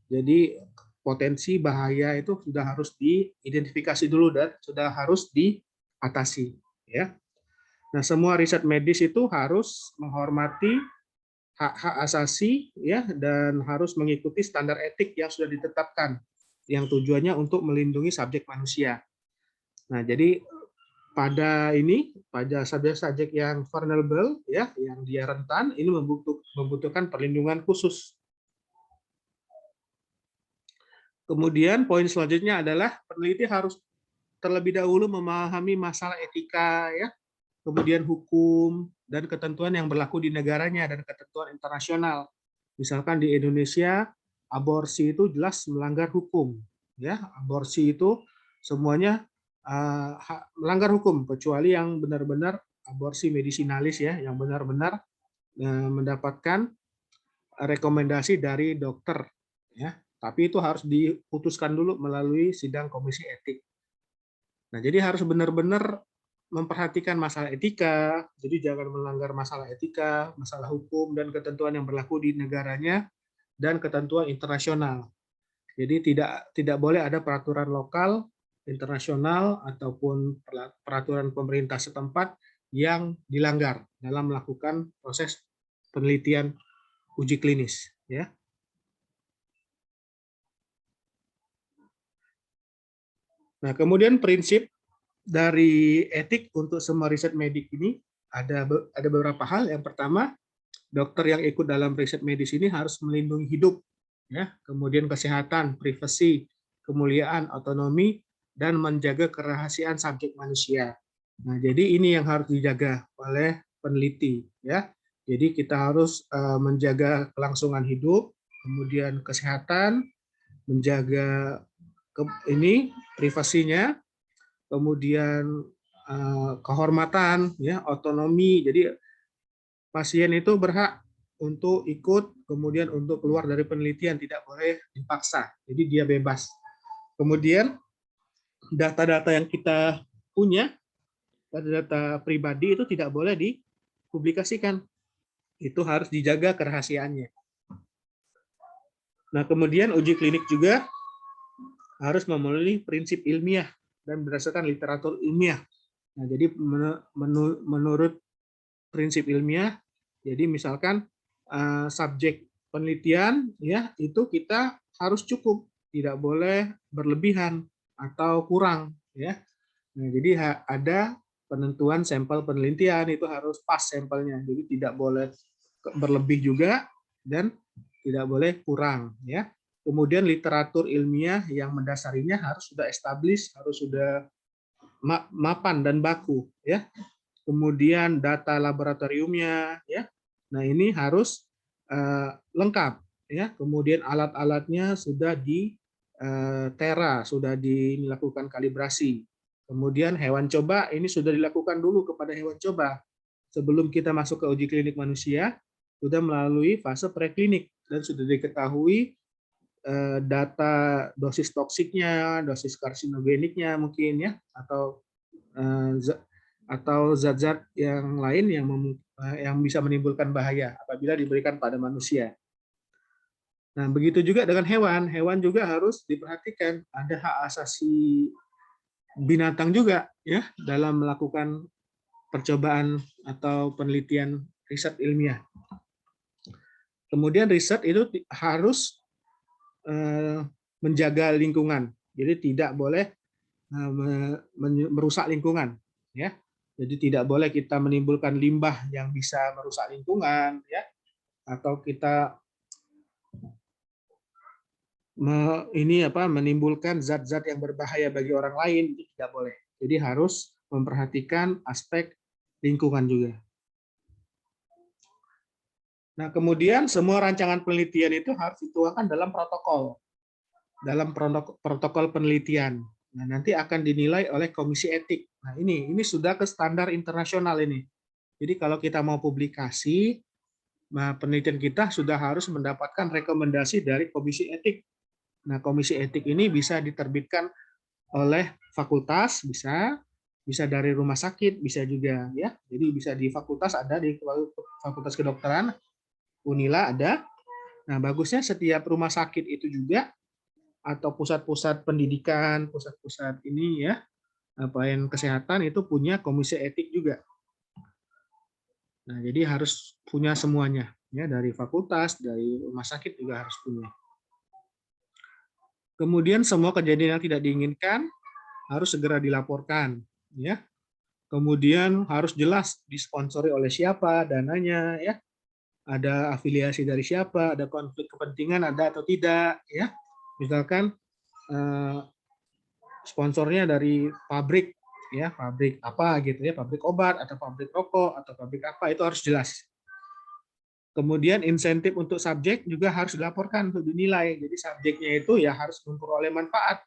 Jadi potensi bahaya itu sudah harus diidentifikasi dulu dan sudah harus diatasi ya. Nah, semua riset medis itu harus menghormati hak-hak asasi ya dan harus mengikuti standar etik yang sudah ditetapkan yang tujuannya untuk melindungi subjek manusia. Nah, jadi pada subjek yang vulnerable ya, yang dia rentan, ini membutuhkan perlindungan khusus. Kemudian poin selanjutnya adalah peneliti harus terlebih dahulu memahami masalah etika ya, kemudian hukum dan ketentuan yang berlaku di negaranya dan ketentuan internasional. Misalkan di Indonesia aborsi itu jelas melanggar hukum, ya. Aborsi itu semuanya melanggar hukum kecuali yang benar-benar aborsi medisinalis, ya, yang benar-benar mendapatkan rekomendasi dari dokter, ya. Tapi itu harus diputuskan dulu melalui sidang komisi etik. Nah, jadi harus benar-benar memperhatikan masalah etika, jadi jangan melanggar masalah etika, masalah hukum dan ketentuan yang berlaku di negaranya dan ketentuan internasional. Jadi tidak boleh ada peraturan lokal, internasional ataupun peraturan pemerintah setempat yang dilanggar dalam melakukan proses penelitian uji klinis, ya. Nah, kemudian prinsip dari etik untuk semua riset medik ini ada beberapa hal. Yang pertama, dokter yang ikut dalam riset medis ini harus melindungi hidup, ya, kemudian kesehatan, privasi, kemuliaan, otonomi, dan menjaga kerahasiaan subjek manusia. Nah, jadi ini yang harus dijaga oleh peneliti, ya. Jadi kita harus menjaga kelangsungan hidup, kemudian kesehatan, menjaga privasinya, kemudian kehormatan, ya, otonomi. Jadi pasien itu berhak untuk ikut, kemudian untuk keluar dari penelitian, tidak boleh dipaksa. Jadi dia bebas. Kemudian data-data yang kita punya, data-data pribadi itu tidak boleh dipublikasikan. Itu harus dijaga kerahasiaannya. Nah, kemudian uji klinik juga harus memenuhi prinsip ilmiah dan berdasarkan literatur ilmiah. Nah, jadi menurut prinsip ilmiah, jadi misalkan subjek penelitian, ya, itu kita harus cukup, tidak boleh berlebihan atau kurang, ya. Nah, jadi ada penentuan sampel penelitian itu harus pas sampelnya, jadi tidak boleh berlebih juga dan tidak boleh kurang, ya. Kemudian literatur ilmiah yang mendasarinya harus sudah established, harus sudah mapan dan baku, ya. Kemudian data laboratoriumnya, ya. Nah, ini harus lengkap, ya. Kemudian alat-alatnya sudah ditera, sudah dilakukan kalibrasi. Kemudian hewan coba ini sudah dilakukan dulu kepada hewan coba. Sebelum kita masuk ke uji klinik manusia, sudah melalui fase preklinik dan sudah diketahui data dosis toksiknya, dosis karsinogeniknya mungkin, ya, atau zat-zat yang lain yang bisa menimbulkan bahaya apabila diberikan pada manusia. Nah, begitu juga dengan hewan. Hewan juga harus diperhatikan, ada hak asasi binatang juga, ya, dalam melakukan percobaan atau penelitian riset ilmiah. Kemudian riset itu harus menjaga lingkungan, jadi tidak boleh merusak lingkungan, ya. Jadi tidak boleh kita menimbulkan limbah yang bisa merusak lingkungan, ya, atau kita menimbulkan zat-zat yang berbahaya bagi orang lain, itu tidak boleh. Jadi harus memperhatikan aspek lingkungan juga. Nah, kemudian semua rancangan penelitian itu harus dituangkan dalam protokol penelitian. Nah, nanti akan dinilai oleh komisi etik. Nah, ini sudah ke standar internasional ini. Jadi kalau kita mau publikasi, penelitian kita sudah harus mendapatkan rekomendasi dari komisi etik. Nah, komisi etik ini bisa diterbitkan oleh fakultas, bisa dari rumah sakit, bisa juga, ya. Jadi bisa di fakultas, ada di Fakultas Kedokteran, Unila ada. Nah, bagusnya setiap rumah sakit itu juga, atau pusat-pusat pendidikan, pusat-pusat ini, ya, pelayanan kesehatan itu punya komisi etik juga. Nah, jadi harus punya semuanya, ya, dari fakultas, dari rumah sakit juga harus punya. Kemudian semua kejadian yang tidak diinginkan harus segera dilaporkan, ya. Kemudian harus jelas disponsori oleh siapa dananya, ya. Ada afiliasi dari siapa, ada konflik kepentingan ada atau tidak, ya. Misalkan sponsornya dari pabrik, ya, pabrik apa gitu, ya, pabrik obat atau pabrik rokok atau pabrik apa, itu harus jelas. Kemudian insentif untuk subjek juga harus dilaporkan untuk dinilai. Jadi subjeknya itu ya harus memperoleh manfaat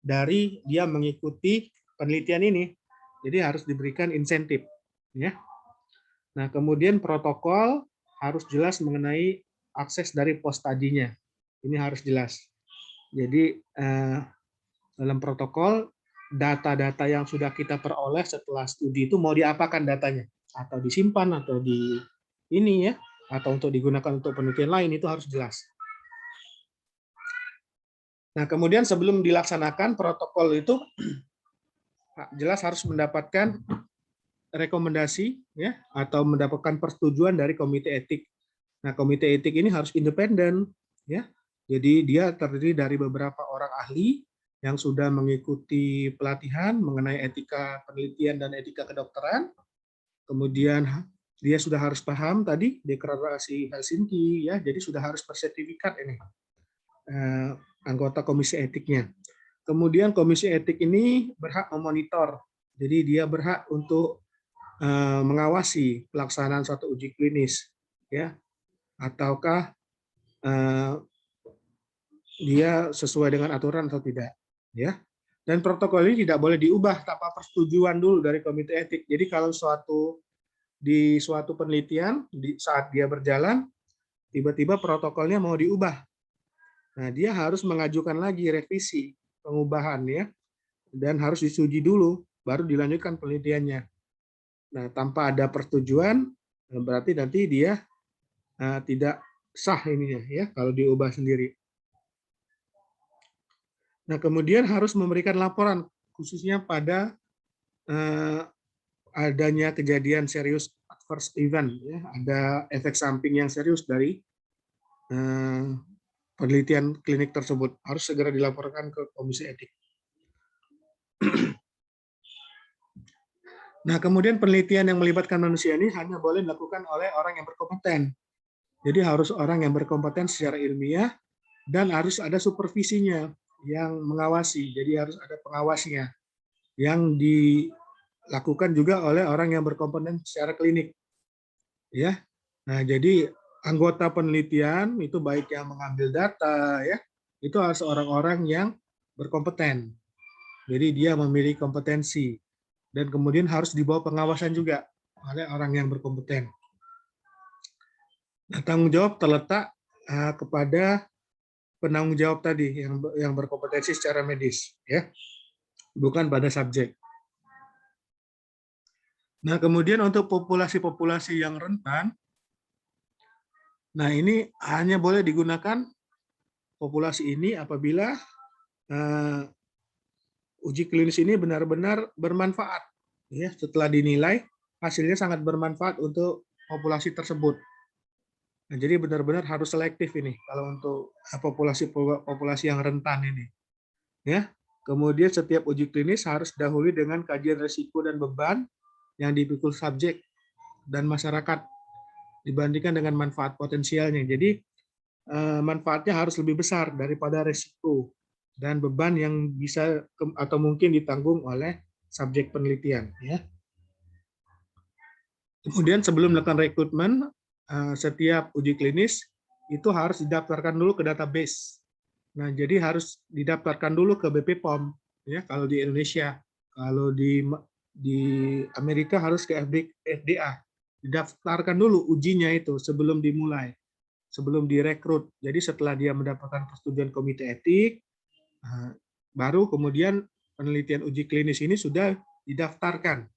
dari dia mengikuti penelitian ini. Jadi harus diberikan insentif. Ya. Nah, kemudian protokol harus jelas mengenai akses dari post study-nya. Ini harus jelas. Jadi dalam protokol data-data yang sudah kita peroleh setelah studi itu mau diapakan datanya, atau disimpan atau di ini ya, atau untuk digunakan untuk penelitian lain, itu harus jelas. Nah, kemudian sebelum dilaksanakan protokol itu jelas harus mendapatkan rekomendasi ya atau mendapatkan persetujuan dari komite etik. Nah, komite etik ini harus independen ya. Jadi dia terdiri dari beberapa orang ahli yang sudah mengikuti pelatihan mengenai etika penelitian dan etika kedokteran. Kemudian dia sudah harus paham tadi deklarasi Helsinki ya, jadi sudah harus bersertifikat ini anggota komisi etiknya. Kemudian komisi etik ini berhak memonitor, jadi dia berhak untuk mengawasi pelaksanaan suatu uji klinis ya, ataukah dia sesuai dengan aturan atau tidak ya. Dan protokol ini tidak boleh diubah tanpa persetujuan dulu dari komite etik. Jadi kalau di suatu penelitian saat dia berjalan tiba-tiba protokolnya mau diubah, nah dia harus mengajukan lagi revisi pengubahan ya, dan harus disetujui dulu baru dilanjutkan penelitiannya. Nah, tanpa ada persetujuan berarti nanti dia tidak sah ininya ya kalau diubah sendiri. Nah, kemudian harus memberikan laporan khususnya pada adanya kejadian serius adverse event, ya, ada efek samping yang serius dari penelitian klinik tersebut, harus segera dilaporkan ke komisi etik. Nah, kemudian penelitian yang melibatkan manusia ini hanya boleh dilakukan oleh orang yang berkompeten. Jadi harus orang yang berkompeten secara ilmiah dan harus ada supervisinya yang mengawasi. Jadi harus ada pengawasnya yang dilakukan juga oleh orang yang berkompeten secara klinik. Ya. Nah, jadi anggota penelitian itu baik yang mengambil data ya, itu harus orang-orang yang berkompeten. Jadi dia memiliki kompetensi dan kemudian harus dibawa pengawasan juga oleh orang yang berkompeten. Nah, tanggung jawab terletak kepada penanggung jawab tadi yang berkompetensi secara medis ya, bukan pada subjek. Nah, kemudian untuk populasi-populasi yang rentan, nah ini hanya boleh digunakan populasi ini apabila uji klinis ini benar-benar bermanfaat ya, setelah dinilai hasilnya sangat bermanfaat untuk populasi tersebut. Nah, jadi benar-benar harus selektif ini kalau untuk populasi yang rentan ini. Ya. Kemudian setiap uji klinis harus didahului dengan kajian risiko dan beban yang dipikul subjek dan masyarakat dibandingkan dengan manfaat potensialnya. Jadi manfaatnya harus lebih besar daripada risiko dan beban yang bisa atau mungkin ditanggung oleh subjek penelitian. Ya. Kemudian sebelum melakukan rekrutmen, setiap uji klinis itu harus didaftarkan dulu ke database. Nah, jadi harus didaftarkan dulu ke BP POM ya kalau di Indonesia. Kalau di Amerika harus ke FDA. Didaftarkan dulu ujinya itu sebelum dimulai, sebelum direkrut. Jadi setelah dia mendapatkan persetujuan komite etik, baru kemudian penelitian uji klinis ini sudah didaftarkan.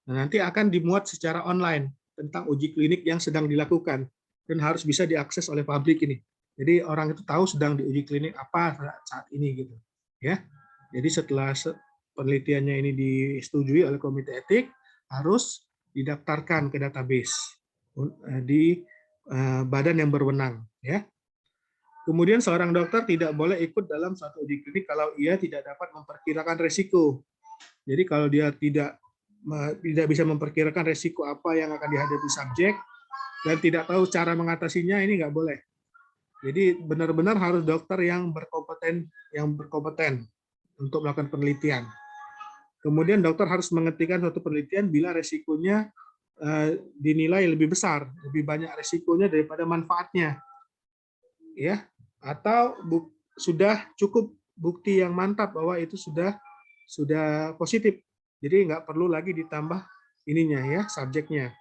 Nah, nanti akan dimuat secara online tentang uji klinik yang sedang dilakukan dan harus bisa diakses oleh publik ini. Jadi orang itu tahu sedang diuji klinik apa saat ini gitu. Ya. Jadi setelah penelitiannya ini disetujui oleh komite etik harus didaftarkan ke database di badan yang berwenang ya. Kemudian seorang dokter tidak boleh ikut dalam suatu uji klinik kalau ia tidak dapat memperkirakan risiko. Jadi kalau dia tidak bisa memperkirakan risiko apa yang akan dihadapi subjek dan tidak tahu cara mengatasinya, ini nggak boleh. Jadi benar-benar harus dokter yang berkompeten untuk melakukan penelitian. Kemudian dokter harus menghentikan suatu penelitian bila risikonya dinilai lebih besar, lebih banyak resikonya daripada manfaatnya, ya, atau sudah cukup bukti yang mantap bahwa itu sudah positif, jadi nggak perlu lagi ditambah ininya ya, subjeknya.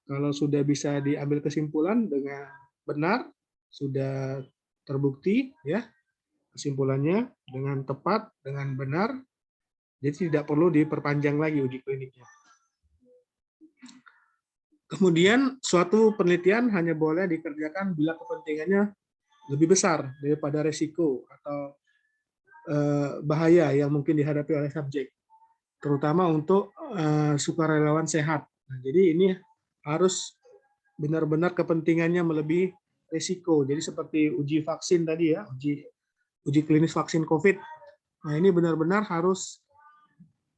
Kalau sudah bisa diambil kesimpulan dengan benar, sudah terbukti ya kesimpulannya dengan tepat, dengan benar, jadi tidak perlu diperpanjang lagi uji kliniknya. Kemudian suatu penelitian hanya boleh dikerjakan bila kepentingannya lebih besar daripada resiko atau bahaya yang mungkin dihadapi oleh subjek, terutama untuk sukarelawan sehat. Nah, jadi ini harus benar-benar kepentingannya melebihi risiko. Jadi seperti uji vaksin tadi ya, uji klinis vaksin COVID. Nah, ini benar-benar harus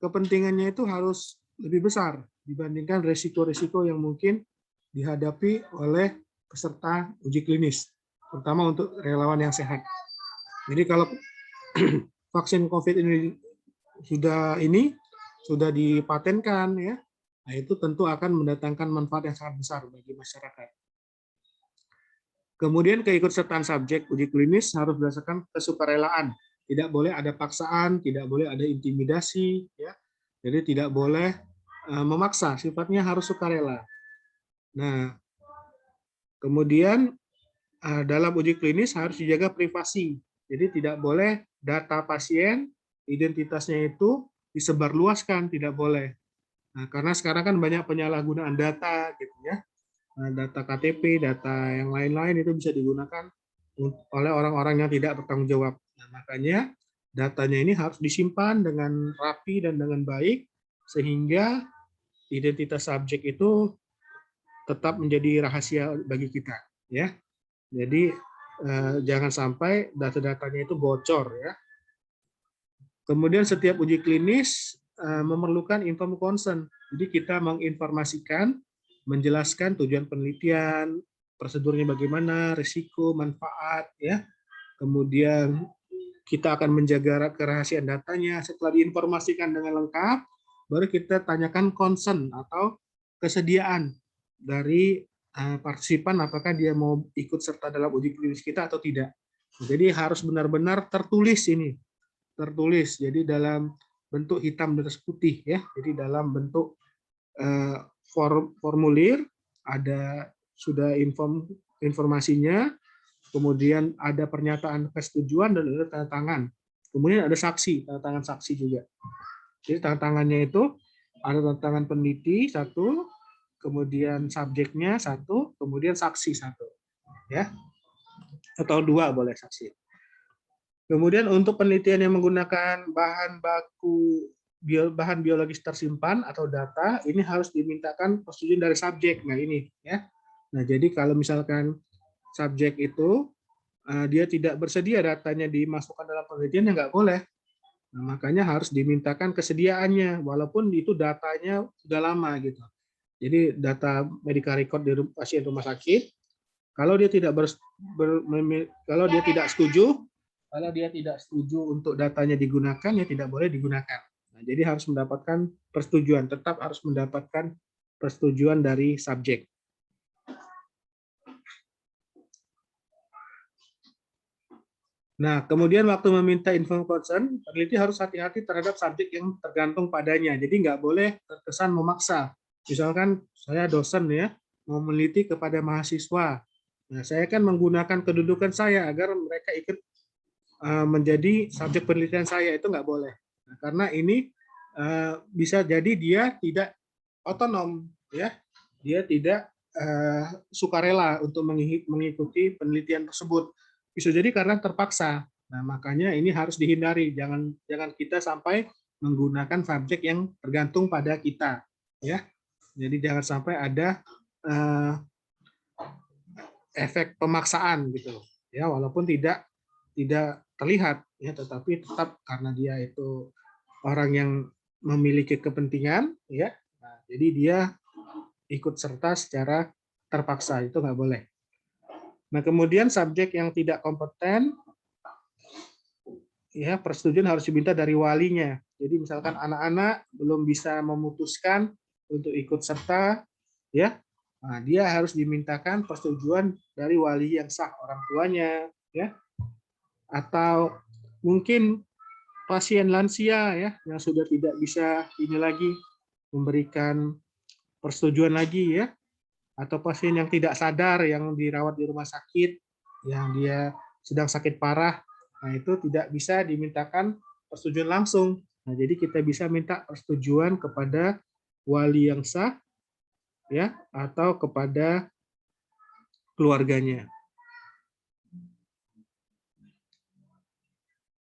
kepentingannya itu harus lebih besar dibandingkan risiko-risiko yang mungkin dihadapi oleh peserta uji klinis, terutama untuk relawan yang sehat. Jadi kalau vaksin COVID ini sudah dipatenkan ya, nah itu tentu akan mendatangkan manfaat yang sangat besar bagi masyarakat. Kemudian keikutsertaan subjek uji klinis harus berdasarkan kesukarelaan. Tidak boleh ada paksaan, tidak boleh ada intimidasi, ya. Jadi tidak boleh memaksa, sifatnya harus sukarela. Nah, kemudian dalam uji klinis harus dijaga privasi. Jadi tidak boleh data pasien, identitasnya itu disebarluaskan, tidak boleh. Nah, karena sekarang kan banyak penyalahgunaan data, gitu ya. Nah, data KTP, data yang lain-lain itu bisa digunakan oleh orang-orang yang tidak bertanggung jawab. Nah, makanya datanya ini harus disimpan dengan rapi dan dengan baik, sehingga identitas subjek itu tetap menjadi rahasia bagi kita, ya. Jadi jangan sampai data-datanya itu bocor, ya. Kemudian setiap uji klinis memerlukan informed consent. Jadi kita menginformasikan, menjelaskan tujuan penelitian, prosedurnya bagaimana, risiko, manfaat, ya. Kemudian kita akan menjaga kerahasiaan datanya. Setelah diinformasikan dengan lengkap, baru kita tanyakan consent atau kesediaan dari partisipan apakah dia mau ikut serta dalam uji klinis kita atau tidak. Jadi harus benar-benar tertulis ini, tertulis. Jadi dalam bentuk hitam di atas putih ya. Jadi dalam bentuk formulir ada sudah informasinya, kemudian ada pernyataan kesetujuan dan ada tanda tangan. Kemudian ada saksi, tanda tangan saksi juga. Jadi tanda tangannya itu ada tanda tangan peneliti satu, kemudian subjeknya satu, kemudian saksi satu, ya, atau dua boleh saksi. Kemudian untuk penelitian yang menggunakan bahan biologis tersimpan atau data, ini harus dimintakan persetujuan dari subjek. Nah ini, ya. Nah jadi kalau misalkan subjek itu dia tidak bersedia datanya dimasukkan dalam penelitian, ya nggak boleh. Nah, makanya harus dimintakan kesediaannya, walaupun itu datanya sudah lama gitu. Jadi data medical record di pasien rumah sakit, kalau dia tidak setuju untuk datanya digunakan, ya tidak boleh digunakan. Nah, jadi harus mendapatkan persetujuan, tetap harus mendapatkan persetujuan dari subjek. Nah, kemudian waktu meminta informed consent, peneliti harus hati-hati terhadap subjek yang tergantung padanya. Jadi nggak boleh terkesan memaksa. Misalkan saya dosen ya, mau meneliti kepada mahasiswa. Nah, saya kan menggunakan kedudukan saya agar mereka ikut menjadi subjek penelitian saya, itu nggak boleh. Nah, karena ini bisa jadi dia tidak otonom, ya, dia tidak sukarela untuk mengikuti penelitian tersebut. Bisa jadi karena terpaksa. Nah, makanya ini harus dihindari. Jangan kita sampai menggunakan subjek yang tergantung pada kita, ya. Jadi jangan sampai ada efek pemaksaan gitu, ya. Walaupun tidak terlihat, ya, tetapi tetap karena dia itu orang yang memiliki kepentingan, ya. Nah, jadi dia ikut serta secara terpaksa, itu nggak boleh. Nah, kemudian subjek yang tidak kompeten, ya, persetujuan harus diminta dari walinya. Jadi misalkan anak-anak belum bisa memutuskan untuk ikut serta, ya, nah, dia harus dimintakan persetujuan dari wali yang sah, orang tuanya, ya, atau mungkin pasien lansia ya yang sudah tidak bisa ini lagi memberikan persetujuan lagi ya, atau pasien yang tidak sadar yang dirawat di rumah sakit yang dia sedang sakit parah, nah itu tidak bisa dimintakan persetujuan langsung. Nah, jadi kita bisa minta persetujuan kepada wali yang sah ya atau kepada keluarganya.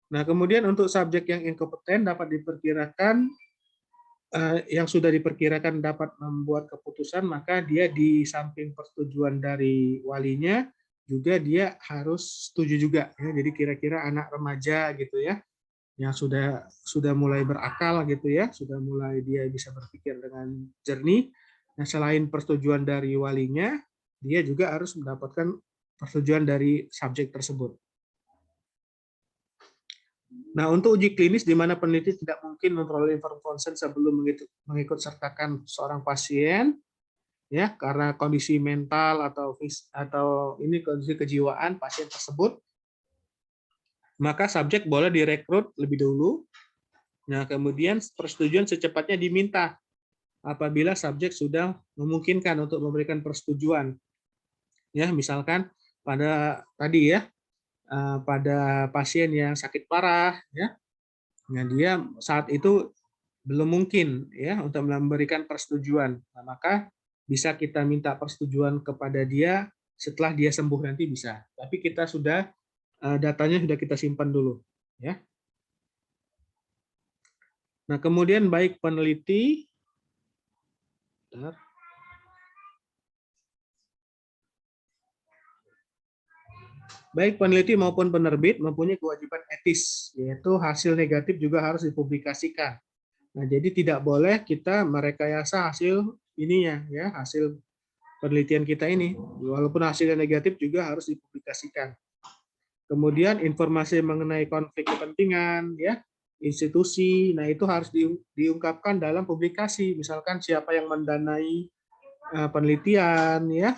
Nah, kemudian untuk subjek yang inkompeten dapat diperkirakan yang sudah diperkirakan dapat membuat keputusan, maka dia di samping persetujuan dari walinya juga dia harus setuju juga ya. Jadi kira-kira anak remaja gitu ya yang sudah mulai berakal gitu ya, sudah mulai dia bisa berpikir dengan jernih. Nah, selain persetujuan dari walinya, dia juga harus mendapatkan persetujuan dari subjek tersebut. Nah, untuk uji klinis di mana peneliti tidak mungkin memperoleh informed consent sebelum mengikut sertakan seorang pasien, ya karena kondisi mental atau ini kondisi kejiwaan pasien tersebut, maka subjek boleh direkrut lebih dulu. Nah, kemudian persetujuan secepatnya diminta apabila subjek sudah memungkinkan untuk memberikan persetujuan. Ya, misalkan pada tadi ya, pada pasien yang sakit parah ya. Nah, dia saat itu belum mungkin ya untuk memberikan persetujuan. Nah, maka bisa kita minta persetujuan kepada dia setelah dia sembuh nanti bisa. Tapi kita sudah datanya sudah kita simpan dulu ya. Nah, kemudian baik peneliti maupun penerbit mempunyai kewajiban etis, yaitu hasil negatif juga harus dipublikasikan. Nah, jadi tidak boleh kita merekayasa hasil ininya ya, hasil penelitian kita ini, walaupun hasilnya negatif juga harus dipublikasikan. Kemudian informasi mengenai konflik kepentingan ya, institusi, nah itu harus diungkapkan dalam publikasi. Misalkan siapa yang mendanai penelitian ya,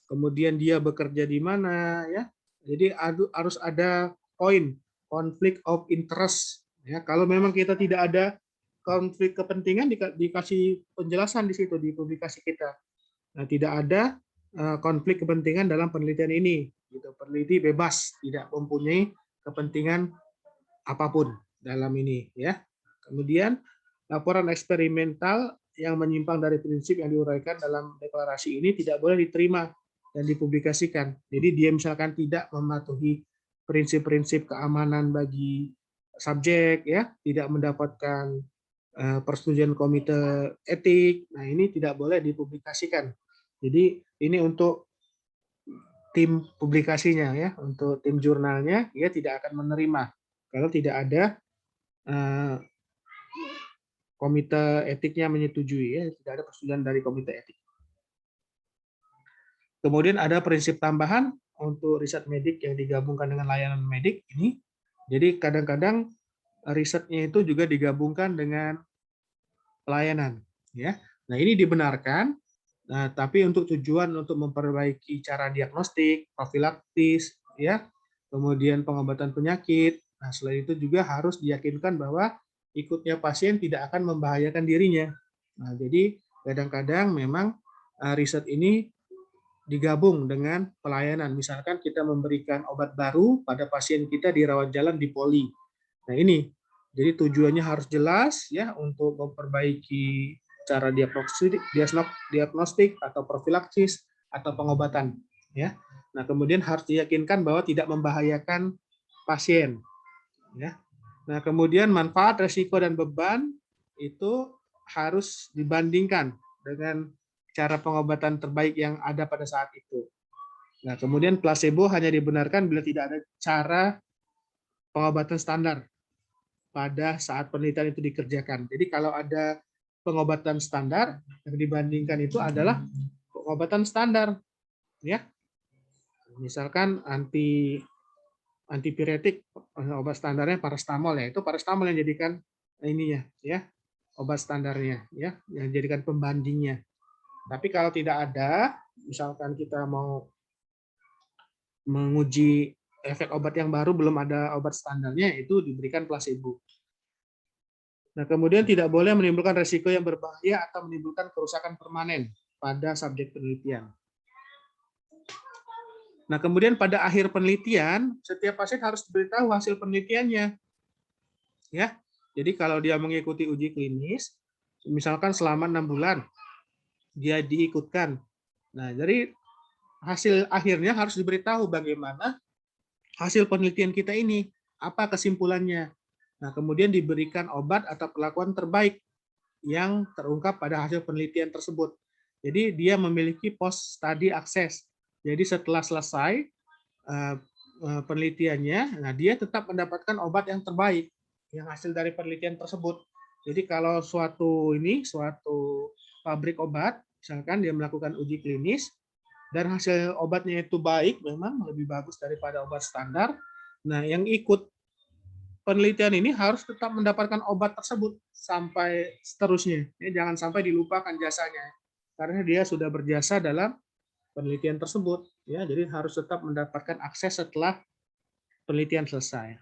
kemudian dia bekerja di mana ya. Jadi harus ada poin konflik of interest ya. Kalau memang kita tidak ada konflik kepentingan, dikasih penjelasan di situ di publikasi kita. Nah, tidak ada konflik kepentingan dalam penelitian ini. Gitu. Peneliti bebas, tidak mempunyai kepentingan apapun dalam ini. Ya. Kemudian laporan eksperimental yang menyimpang dari prinsip yang diuraikan dalam deklarasi ini tidak boleh diterima dan dipublikasikan. Jadi dia misalkan tidak mematuhi prinsip-prinsip keamanan bagi subjek, ya, tidak mendapatkan persetujuan komite etik. Nah, ini tidak boleh dipublikasikan. Jadi ini untuk tim publikasinya ya, untuk tim jurnalnya dia tidak akan menerima kalau tidak ada komite etiknya menyetujui ya, tidak ada persetujuan dari komite etik. Kemudian ada prinsip tambahan untuk riset medik yang digabungkan dengan layanan medik ini. Jadi kadang-kadang risetnya itu juga digabungkan dengan pelayanan ya. Nah, ini dibenarkan. Nah, tapi untuk tujuan untuk memperbaiki cara diagnostik, profilaktis, ya, kemudian pengobatan penyakit. Nah, selain itu juga harus diyakinkan bahwa ikutnya pasien tidak akan membahayakan dirinya. Nah, jadi kadang-kadang memang riset ini digabung dengan pelayanan. Misalkan kita memberikan obat baru pada pasien kita di rawat jalan di poli. Nah, ini jadi tujuannya harus jelas ya untuk memperbaiki cara diagnostik atau profilaksis atau pengobatan ya. Nah, kemudian harus diyakinkan bahwa tidak membahayakan pasien ya. Nah, kemudian manfaat, resiko dan beban itu harus dibandingkan dengan cara pengobatan terbaik yang ada pada saat itu. Nah, kemudian placebo hanya dibenarkan bila tidak ada cara pengobatan standar pada saat penelitian itu dikerjakan. Jadi kalau ada pengobatan standar yang dibandingkan itu adalah pengobatan standar, ya. Misalkan antipiretik, obat standarnya paracetamol ya, itu paracetamol yang jadikan ininya, ya, obat standarnya, ya, yang dijadikan pembandingnya. Tapi kalau tidak ada, misalkan kita mau menguji efek obat yang baru, belum ada obat standarnya, itu diberikan placebo. Nah, kemudian tidak boleh menimbulkan resiko yang berbahaya atau menimbulkan kerusakan permanen pada subjek penelitian. Nah, kemudian pada akhir penelitian, setiap pasien harus diberitahu hasil penelitiannya. Ya. Jadi kalau dia mengikuti uji klinis, misalkan selama 6 bulan, dia diikutkan. Nah, jadi hasil akhirnya harus diberitahu bagaimana hasil penelitian kita ini, apa kesimpulannya. Nah, kemudian diberikan obat atau perlakuan terbaik yang terungkap pada hasil penelitian tersebut. Jadi dia memiliki post study access. Jadi setelah selesai penelitiannya, nah dia tetap mendapatkan obat yang terbaik yang hasil dari penelitian tersebut. Jadi kalau suatu pabrik obat, misalkan dia melakukan uji klinis dan hasil obatnya itu baik, memang lebih bagus daripada obat standar. Nah, yang ikut penelitian ini harus tetap mendapatkan obat tersebut sampai seterusnya. Ya, jangan sampai dilupakan jasanya, karena dia sudah berjasa dalam penelitian tersebut. Ya, jadi harus tetap mendapatkan akses setelah penelitian selesai.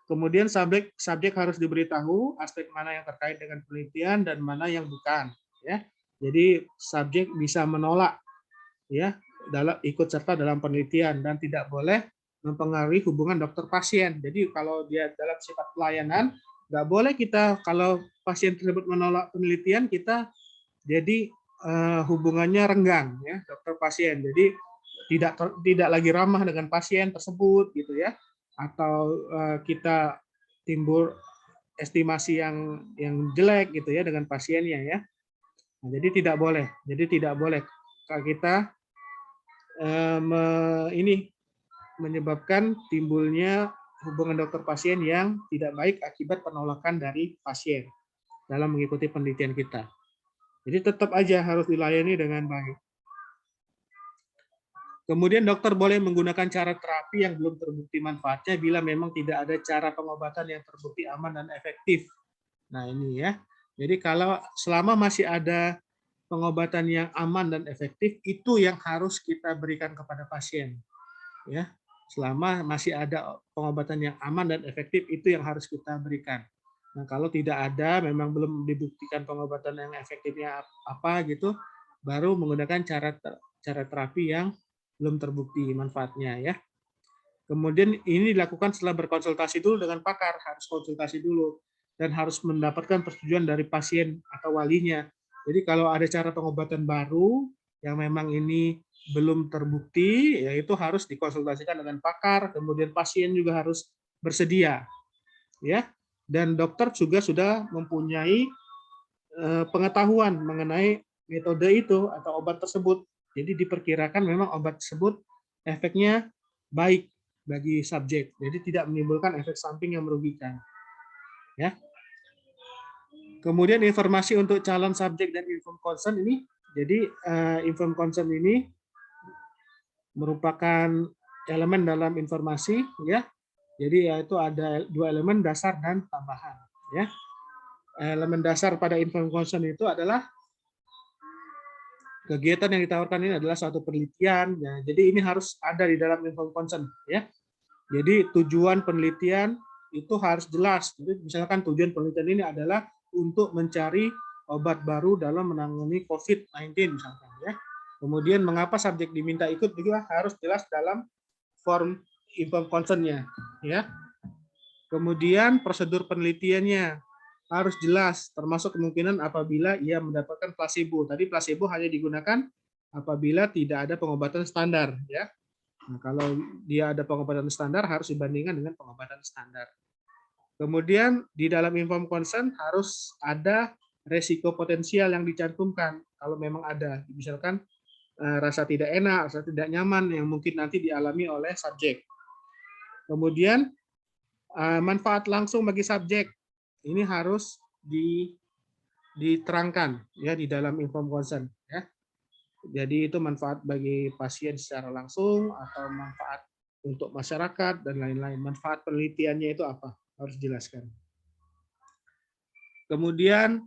Kemudian subjek harus diberitahu aspek mana yang terkait dengan penelitian dan mana yang bukan. Ya, jadi subjek bisa menolak, ya, ikut serta dalam penelitian dan tidak boleh mempengaruhi hubungan dokter pasien. Jadi kalau dia dalam sifat pelayanan, nggak boleh kita kalau pasien tersebut menolak penelitian, kita jadi hubungannya renggang, ya, dokter pasien. Jadi tidak lagi ramah dengan pasien tersebut, gitu ya, atau kita timbul estimasi yang jelek, gitu ya, dengan pasiennya, ya. Nah, jadi tidak boleh. Jadi tidak boleh kita menyebabkan timbulnya hubungan dokter pasien yang tidak baik akibat penolakan dari pasien dalam mengikuti penelitian kita. Jadi tetap aja harus dilayani dengan baik. Kemudian dokter boleh menggunakan cara terapi yang belum terbukti manfaatnya bila memang tidak ada cara pengobatan yang terbukti aman dan efektif. Nah, ini ya. Jadi kalau selama masih ada pengobatan yang aman dan efektif, itu yang harus kita berikan kepada pasien. Ya, selama masih ada pengobatan yang aman dan efektif, itu yang harus kita berikan. Nah, kalau tidak ada, memang belum dibuktikan pengobatan yang efektifnya apa gitu, baru menggunakan cara terapi yang belum terbukti manfaatnya, ya. Kemudian ini dilakukan setelah berkonsultasi dulu dengan pakar, harus konsultasi dulu dan harus mendapatkan persetujuan dari pasien atau walinya. Jadi kalau ada cara pengobatan baru yang memang ini belum terbukti, yaitu harus dikonsultasikan dengan pakar, kemudian pasien juga harus bersedia, ya. Dan dokter juga sudah mempunyai pengetahuan mengenai metode itu atau obat tersebut. Jadi diperkirakan memang obat tersebut efeknya baik bagi subjek, jadi tidak menimbulkan efek samping yang merugikan, ya. Kemudian informasi untuk calon subjek dan informed consent ini, jadi informed consent ini merupakan elemen dalam informasi, ya. Jadi yaitu ada 2 elemen, dasar dan tambahan, ya. Elemen dasar pada informed consent itu adalah kegiatan yang ditawarkan ini adalah suatu penelitian, ya. Jadi ini harus ada di dalam informed consent, ya. Jadi tujuan penelitian itu harus jelas. Jadi misalkan tujuan penelitian ini adalah untuk mencari obat baru dalam menangani COVID-19 misalkan, ya. Kemudian mengapa subjek diminta ikut juga harus jelas dalam form informed consent-nya, ya. Kemudian prosedur penelitiannya harus jelas, termasuk kemungkinan apabila ia mendapatkan placebo. Tadi placebo hanya digunakan apabila tidak ada pengobatan standar, ya. Nah, kalau dia ada pengobatan standar harus dibandingkan dengan pengobatan standar. Kemudian di dalam informed consent harus ada resiko potensial yang dicantumkan kalau memang ada, misalkan rasa tidak enak, rasa tidak nyaman yang mungkin nanti dialami oleh subjek. Kemudian manfaat langsung bagi subjek ini harus diterangkan, ya, di dalam informed consent, ya. Jadi itu manfaat bagi pasien secara langsung atau manfaat untuk masyarakat dan lain-lain. Manfaat penelitiannya itu apa? Harus dijelaskan. Kemudian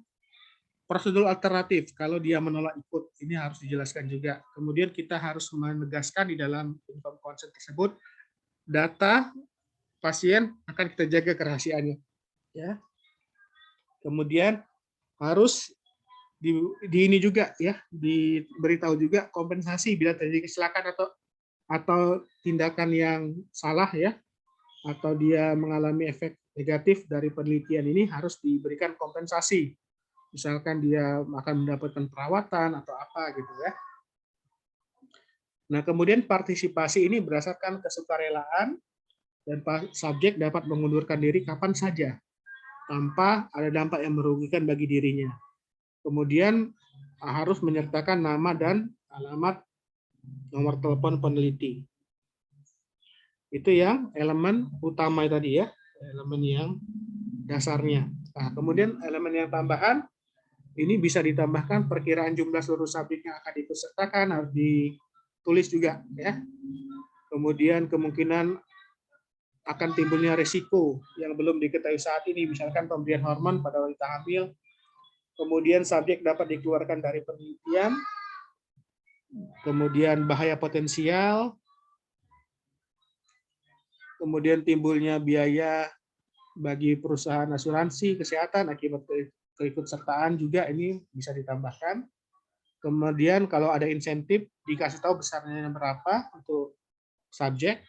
prosedur alternatif kalau dia menolak ikut, ini harus dijelaskan juga. Kemudian kita harus menegaskan di dalam inform consent tersebut data pasien akan kita jaga kerahasiaannya. Ya. Kemudian harus di ini juga ya, diberitahu juga kompensasi bila terjadi kecelakaan atau tindakan yang salah ya, atau dia mengalami efek negatif dari penelitian ini harus diberikan kompensasi. Misalkan dia akan mendapatkan perawatan atau apa gitu ya. Nah, kemudian partisipasi ini berdasarkan kesukarelaan dan subjek dapat mengundurkan diri kapan saja tanpa ada dampak yang merugikan bagi dirinya. Kemudian harus menyertakan nama dan alamat nomor telepon peneliti. Itu yang elemen utama tadi ya, elemen yang dasarnya. Nah, kemudian elemen yang tambahan ini bisa ditambahkan perkiraan jumlah seluruh subjek yang akan dipesertakan harus ditulis juga ya. Kemudian kemungkinan akan timbulnya risiko yang belum diketahui saat ini, misalkan pemberian hormon pada wanita hamil. Kemudian subjek dapat dikeluarkan dari penelitian. Kemudian bahaya potensial. Kemudian timbulnya biaya bagi perusahaan asuransi kesehatan akibat keikutsertaan juga ini bisa ditambahkan. Kemudian kalau ada insentif dikasih tahu besarnya berapa untuk subjek,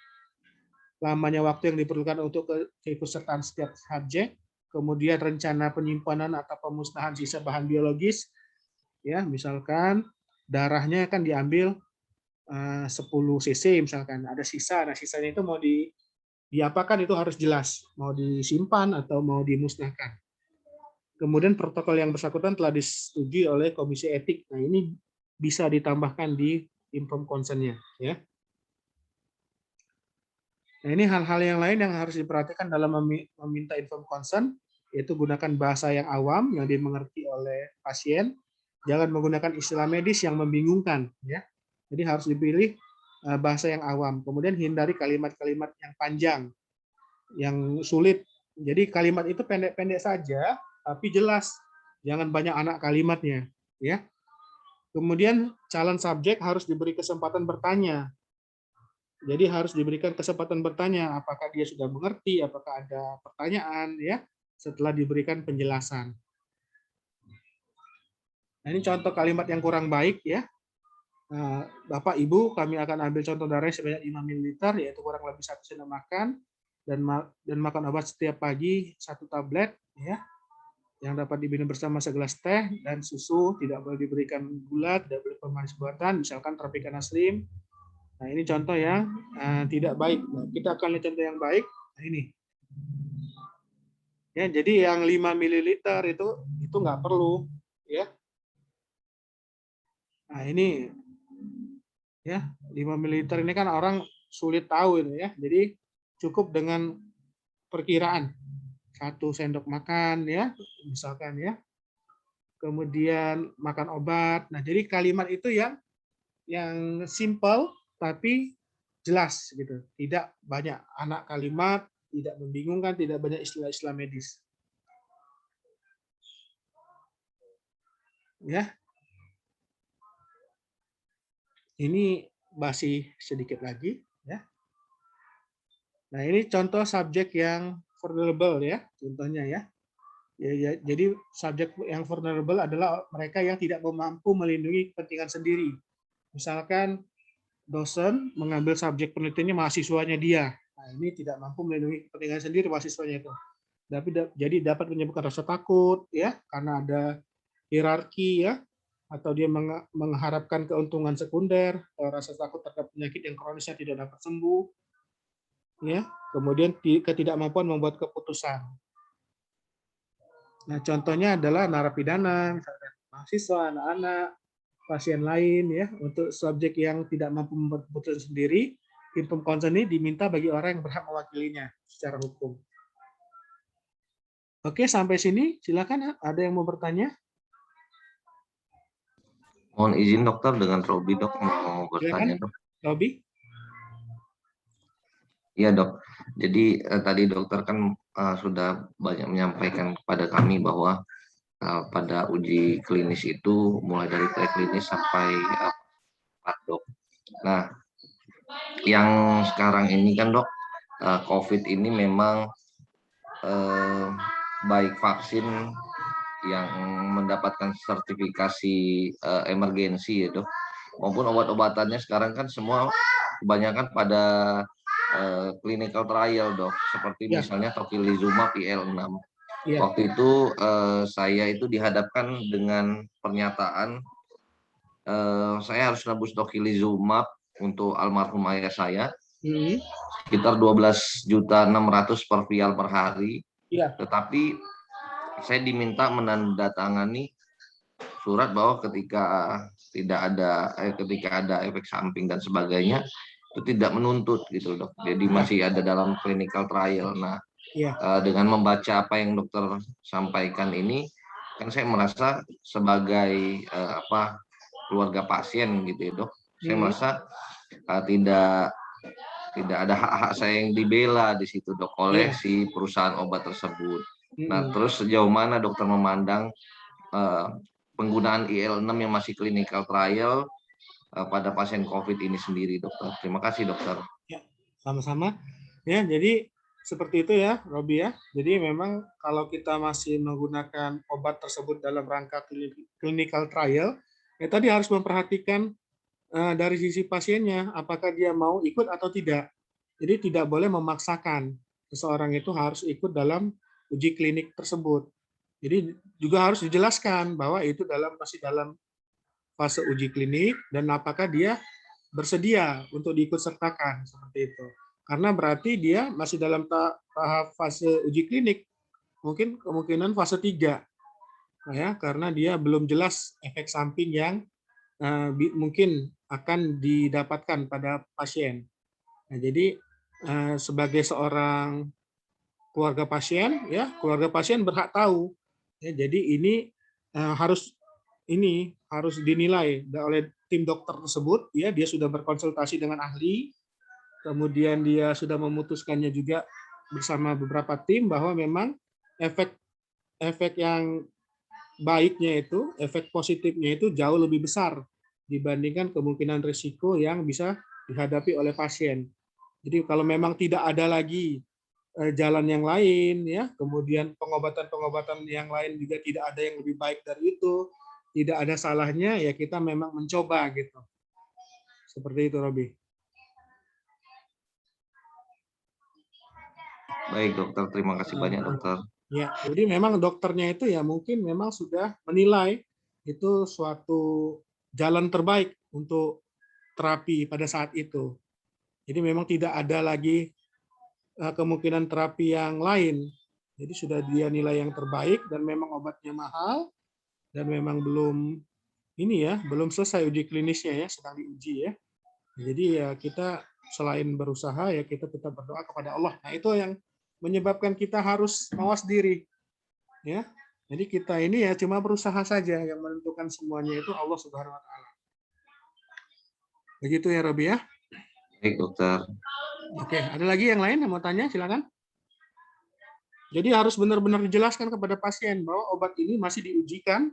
lamanya waktu yang diperlukan untuk keikutsertaan setiap subjek, kemudian rencana penyimpanan atau pemusnahan sisa bahan biologis, ya misalkan darahnya kan diambil 10 cc misalkan, ada sisa, nah sisanya itu mau diapakan itu harus jelas, mau disimpan atau mau dimusnahkan. Kemudian protokol yang bersangkutan telah disetujui oleh Komisi Etik. Nah, ini bisa ditambahkan di inform consent-nya ya. Nah, ini hal-hal yang lain yang harus diperhatikan dalam meminta inform consent, yaitu gunakan bahasa yang awam yang dimengerti oleh pasien. Jangan menggunakan istilah medis yang membingungkan ya. Jadi harus dipilih bahasa yang awam. Kemudian hindari kalimat-kalimat yang panjang, yang sulit. Jadi kalimat itu pendek-pendek saja, tapi jelas. Jangan banyak anak kalimatnya, ya. Kemudian calon subjek harus diberi kesempatan bertanya. Jadi harus diberikan kesempatan bertanya, apakah dia sudah mengerti, apakah ada pertanyaan, ya, setelah diberikan penjelasan. Nah, ini contoh kalimat yang kurang baik, ya. Bapak Ibu, kami akan ambil contoh darah sebanyak 5 ml, yaitu kurang lebih 1 sendok makan, dan makan obat setiap pagi 1 tablet, ya, yang dapat diminum bersama segelas teh, dan susu tidak boleh diberikan gula, tidak boleh pemanis buatan, misalkan Tropicana Slim. Nah, ini contoh yang tidak baik. Nah, kita akan lihat contoh yang baik. Nah, ini. Ya, jadi yang 5 ml itu nggak perlu, ya. Nah, ini ya 5 ml ini kan orang sulit tahu ini ya. Jadi cukup dengan perkiraan 1 sendok makan ya, misalkan ya. Kemudian makan obat. Nah, jadi kalimat itu yang simple tapi jelas gitu. Tidak banyak anak kalimat, tidak membingungkan, tidak banyak istilah-istilah medis. Ya. Ini masih sedikit lagi ya. Nah, ini contoh subjek yang vulnerable ya, contohnya ya. Jadi subjek yang vulnerable adalah mereka yang tidak mampu melindungi kepentingan sendiri. Misalkan dosen mengambil subjek penelitiannya mahasiswanya dia. Nah, ini tidak mampu melindungi kepentingan sendiri mahasiswanya itu. Jadi dapat menyebabkan rasa takut ya, karena ada hierarki ya, atau dia mengharapkan keuntungan sekunder, atau rasa takut terhadap penyakit yang kronisnya tidak dapat sembuh. Ya, kemudian ketidakmampuan membuat keputusan. Nah, contohnya adalah narapidana, misalkan mahasiswa, anak-anak, pasien lain ya. Untuk subjek yang tidak mampu membuat keputusan sendiri, inform consent ini diminta bagi orang yang berhak mewakilinya secara hukum. Oke, sampai sini silakan ada yang mau bertanya? Mohon izin dokter dengan Robi dok mau bertanya dok. Robi? Iya dok. Jadi tadi dokter kan sudah banyak menyampaikan kepada kami bahwa pada uji klinis itu mulai dari preklinis sampai dok. Nah, yang sekarang ini kan dok, COVID ini memang baik vaksin yang mendapatkan sertifikasi emergensi ya dok, maupun obat-obatannya sekarang kan semua kebanyakan pada clinical trial dok, seperti Ya. misalnya tocilizumab IL-6. Iya. Waktu itu saya itu dihadapkan dengan pernyataan saya harus nebus tocilizumab untuk almarhum ayah saya sekitar 12.600.000 per vial per hari. Iya. Tetapi saya diminta menandatangani surat bahwa ketika ada efek samping dan sebagainya itu tidak menuntut gitu dok. Jadi masih ada dalam clinical trial. Nah, Iya. dengan membaca apa yang dokter sampaikan ini, kan saya merasa sebagai keluarga pasien gitu ya dok, saya merasa tidak ada hak-hak saya yang dibela di situ dok oleh si perusahaan obat tersebut. Nah, terus sejauh mana dokter memandang penggunaan IL-6 yang masih clinical trial pada pasien COVID ini sendiri, dokter? Terima kasih, dokter. Ya, sama-sama. Ya, jadi seperti itu ya, Robi ya. Jadi memang kalau kita masih menggunakan obat tersebut dalam rangka clinical trial, ya tadi harus memperhatikan dari sisi pasiennya, apakah dia mau ikut atau tidak. Jadi tidak boleh memaksakan seseorang itu harus ikut dalam uji klinik tersebut. Jadi juga harus dijelaskan bahwa itu masih dalam fase uji klinik dan apakah dia bersedia untuk diikutsertakan seperti itu. Karena berarti dia masih dalam tahap fase uji klinik, mungkin kemungkinan fase 3. Ya, karena dia belum jelas efek samping yang mungkin akan didapatkan pada pasien. Nah, jadi sebagai seorang keluarga pasien, ya keluarga pasien berhak tahu. Ya, jadi ini harus dinilai oleh tim dokter tersebut. Ya, dia sudah berkonsultasi dengan ahli, kemudian dia sudah memutuskannya juga bersama beberapa tim bahwa memang efek yang baiknya itu, efek positifnya itu jauh lebih besar dibandingkan kemungkinan risiko yang bisa dihadapi oleh pasien. Jadi kalau memang tidak ada lagi jalan yang lain, ya, kemudian pengobatan yang lain juga tidak ada yang lebih baik dari itu, tidak ada salahnya ya kita memang mencoba gitu. Seperti itu, Robi. Baik dokter, terima kasih banyak dokter. Ya, jadi memang dokternya itu ya mungkin memang sudah menilai itu suatu jalan terbaik untuk terapi pada saat itu. Jadi memang tidak ada lagi kemungkinan terapi yang lain. Jadi sudah dia nilai yang terbaik dan memang obatnya mahal dan memang belum selesai uji klinisnya ya, sedang diuji ya. Jadi ya kita selain berusaha ya kita tetap berdoa kepada Allah. Nah, itu yang menyebabkan kita harus mawas diri. Ya. Jadi kita ini ya cuma berusaha saja, yang menentukan semuanya itu Allah Subhanahu wa taala. Begitu ya, Robi ya? Baik, dokter. Oke, ada lagi yang lain yang mau tanya? Silakan. Jadi harus benar-benar dijelaskan kepada pasien bahwa obat ini masih diujikan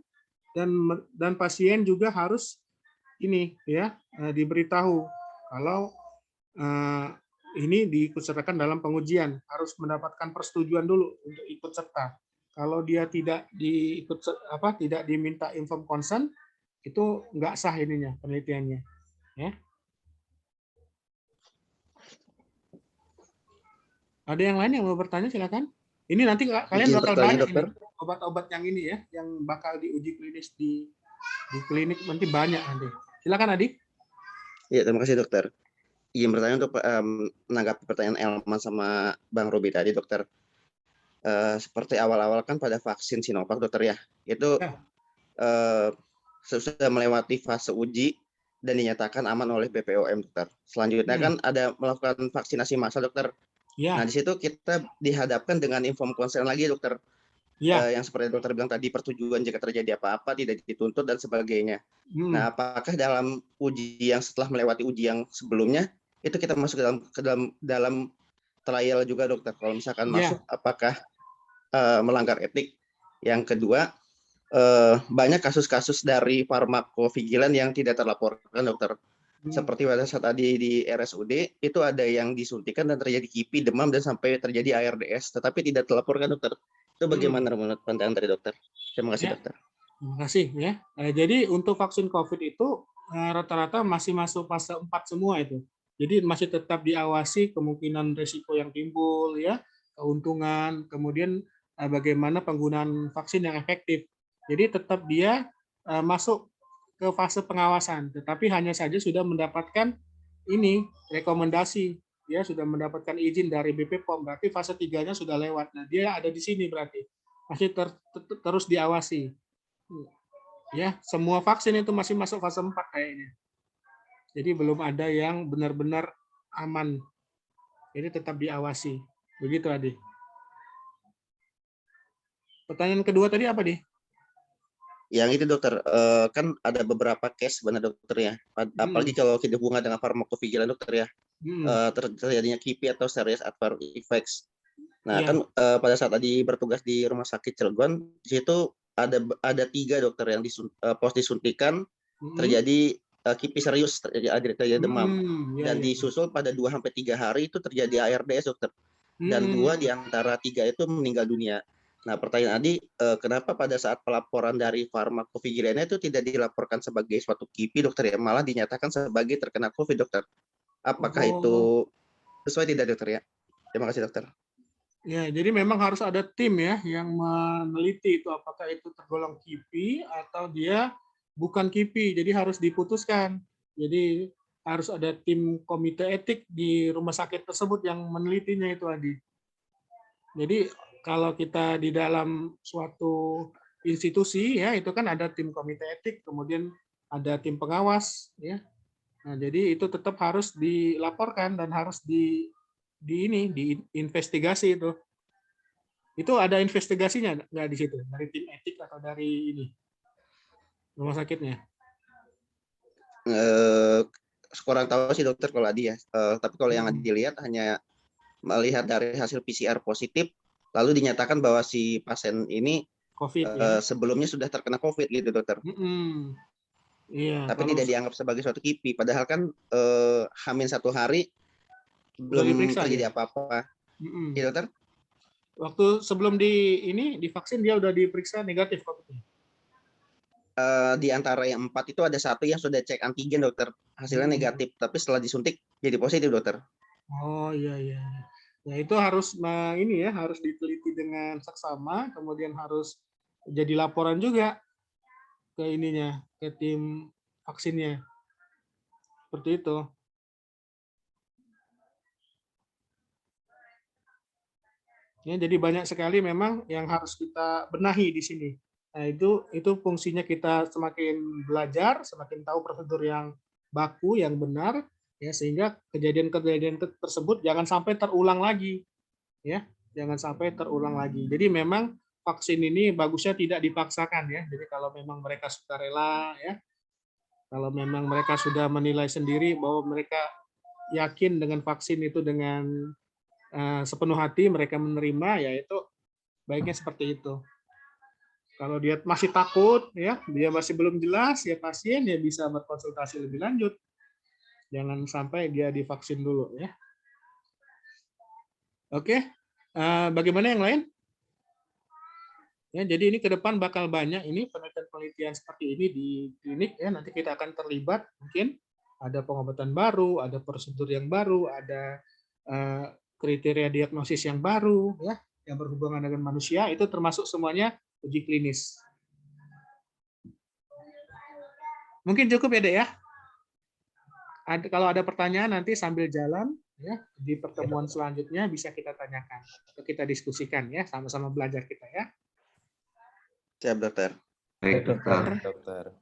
dan pasien juga harus diberitahu kalau ini diikutsertakan dalam pengujian, harus mendapatkan persetujuan dulu untuk ikut serta. Kalau dia tidak diminta informed consent, itu nggak sah ininya penelitiannya. Ya. Ada yang lain yang mau bertanya, silakan. Ini nanti kalian bakal banyak ini obat-obat yang ini ya, yang bakal diuji klinis di klinik nanti banyak nanti. Silakan Adik. Iya, terima kasih dokter. Izin bertanya untuk menanggapi pertanyaan Elman sama Bang Robi tadi, dokter. Seperti awal-awal kan pada vaksin Sinovac, dokter ya, itu sudah melewati fase uji dan dinyatakan aman oleh BPOM, dokter. Selanjutnya kan ada melakukan vaksinasi massal, dokter. Ya. Nah, di situ kita dihadapkan dengan informed consent lagi, dokter. Ya. Yang seperti dokter bilang tadi, persetujuan jika terjadi apa-apa, tidak dituntut, dan sebagainya. Nah, apakah dalam uji yang setelah melewati uji yang sebelumnya, itu kita masuk ke dalam trial juga, dokter? Kalau misalkan masuk, apakah melanggar etik? Yang kedua, banyak kasus-kasus dari farmakovigilan yang tidak terlaporkan, dokter. Seperti pada saat tadi di RSUD, itu ada yang disuntikan dan terjadi kipi, demam, dan sampai terjadi ARDS, tetapi tidak terlaporkan, dokter. Itu bagaimana menurut pandangan dari dokter? Terima kasih, dokter. Terima kasih ya. Jadi untuk vaksin COVID itu rata-rata masih masuk fase 4 semua itu. Jadi masih tetap diawasi kemungkinan risiko yang timbul ya, keuntungan, kemudian bagaimana penggunaan vaksin yang efektif. Jadi tetap dia masuk ke fase pengawasan, tetapi hanya saja sudah mendapatkan ini rekomendasi, ya sudah mendapatkan izin dari BPOM, berarti fase 3-nya sudah lewat. Nah, dia ada di sini berarti masih terus diawasi. Ya, semua vaksin itu masih masuk fase 4 kayaknya. Jadi belum ada yang benar-benar aman. Jadi tetap diawasi. Begitu, Adi. Pertanyaan kedua tadi apa, Di? Yang itu, dokter, kan ada beberapa case sebenarnya, dokter ya. Apalagi kalau kita hubungan dengan farmakovigilan, dokter ya. Terjadinya KIPI atau serious adverse effects. Nah, kan pada saat tadi bertugas di Rumah Sakit Cilegon, di situ ada 3 dokter yang pos disuntikan, terjadi KIPI serius, terjadi demam. Dan disusul pada 2-3 hari itu terjadi ARDS, dokter. Dan 2 di antara 3 itu meninggal dunia. Nah, pertanyaan Adi, kenapa pada saat pelaporan dari farmakovigilannya itu tidak dilaporkan sebagai suatu KIPI, dokter ya, malah dinyatakan sebagai terkena COVID, dokter? Apakah itu sesuai tidak, dokter ya? Terima kasih, dokter. Ya, jadi memang harus ada tim ya yang meneliti itu apakah itu tergolong KIPI atau dia bukan KIPI. Jadi harus diputuskan. Jadi harus ada tim komite etik di rumah sakit tersebut yang menelitinya itu, Adi. Jadi kalau kita di dalam suatu institusi ya itu kan ada tim komite etik, kemudian ada tim pengawas ya. Nah, jadi itu tetap harus dilaporkan dan harus diinvestigasi itu. Itu ada investigasinya nggak di situ dari tim etik atau dari ini rumah sakitnya? Kurang tahu sih, dokter, kalau Adi ya. Tapi kalau yang dilihat hanya melihat dari hasil PCR positif, lalu dinyatakan bahwa si pasien ini COVID, sebelumnya sudah terkena COVID gitu, dokter. Iya. Tapi tidak dianggap sebagai suatu KIPI. Padahal kan H-1 hari belum terjadi apa-apa. Iya, dokter? Waktu sebelum divaksin dia udah diperiksa negatif COVID-nya. Di antara yang 4 itu ada 1 yang sudah cek antigen, dokter. Hasilnya negatif, tapi setelah disuntik jadi positif, dokter. Oh iya. Nah, itu harus harus diteliti dengan seksama, kemudian harus jadi laporan juga ke ke tim vaksinnya. Seperti itu. Ya, jadi banyak sekali memang yang harus kita benahi di sini. Nah, itu fungsinya kita semakin belajar, semakin tahu prosedur yang baku, yang benar, ya sehingga kejadian-kejadian tersebut jangan sampai terulang lagi. Ya, jangan sampai terulang lagi. Jadi memang vaksin ini bagusnya tidak dipaksakan ya. Jadi kalau memang mereka sukarela ya, kalau memang mereka sudah menilai sendiri bahwa mereka yakin dengan vaksin itu dengan sepenuh hati mereka menerima, ya itu baiknya seperti itu. Kalau dia masih takut ya, dia masih belum jelas ya pasien ya bisa berkonsultasi lebih lanjut. Jangan sampai dia divaksin dulu ya. Oke. Bagaimana yang lain? Ya, jadi ini ke depan bakal banyak ini penelitian-penelitian seperti ini di klinik ya. Nanti kita akan terlibat, mungkin ada pengobatan baru, ada prosedur yang baru, ada kriteria diagnosis yang baru ya, yang berhubungan dengan manusia, itu termasuk semuanya uji klinis. Mungkin cukup ya, Dek ya. Kalau ada pertanyaan nanti sambil jalan ya di pertemuan selanjutnya bisa kita tanyakan atau kita diskusikan ya, sama-sama belajar kita ya. Siap, dokter. Baik, dokter. Dokter.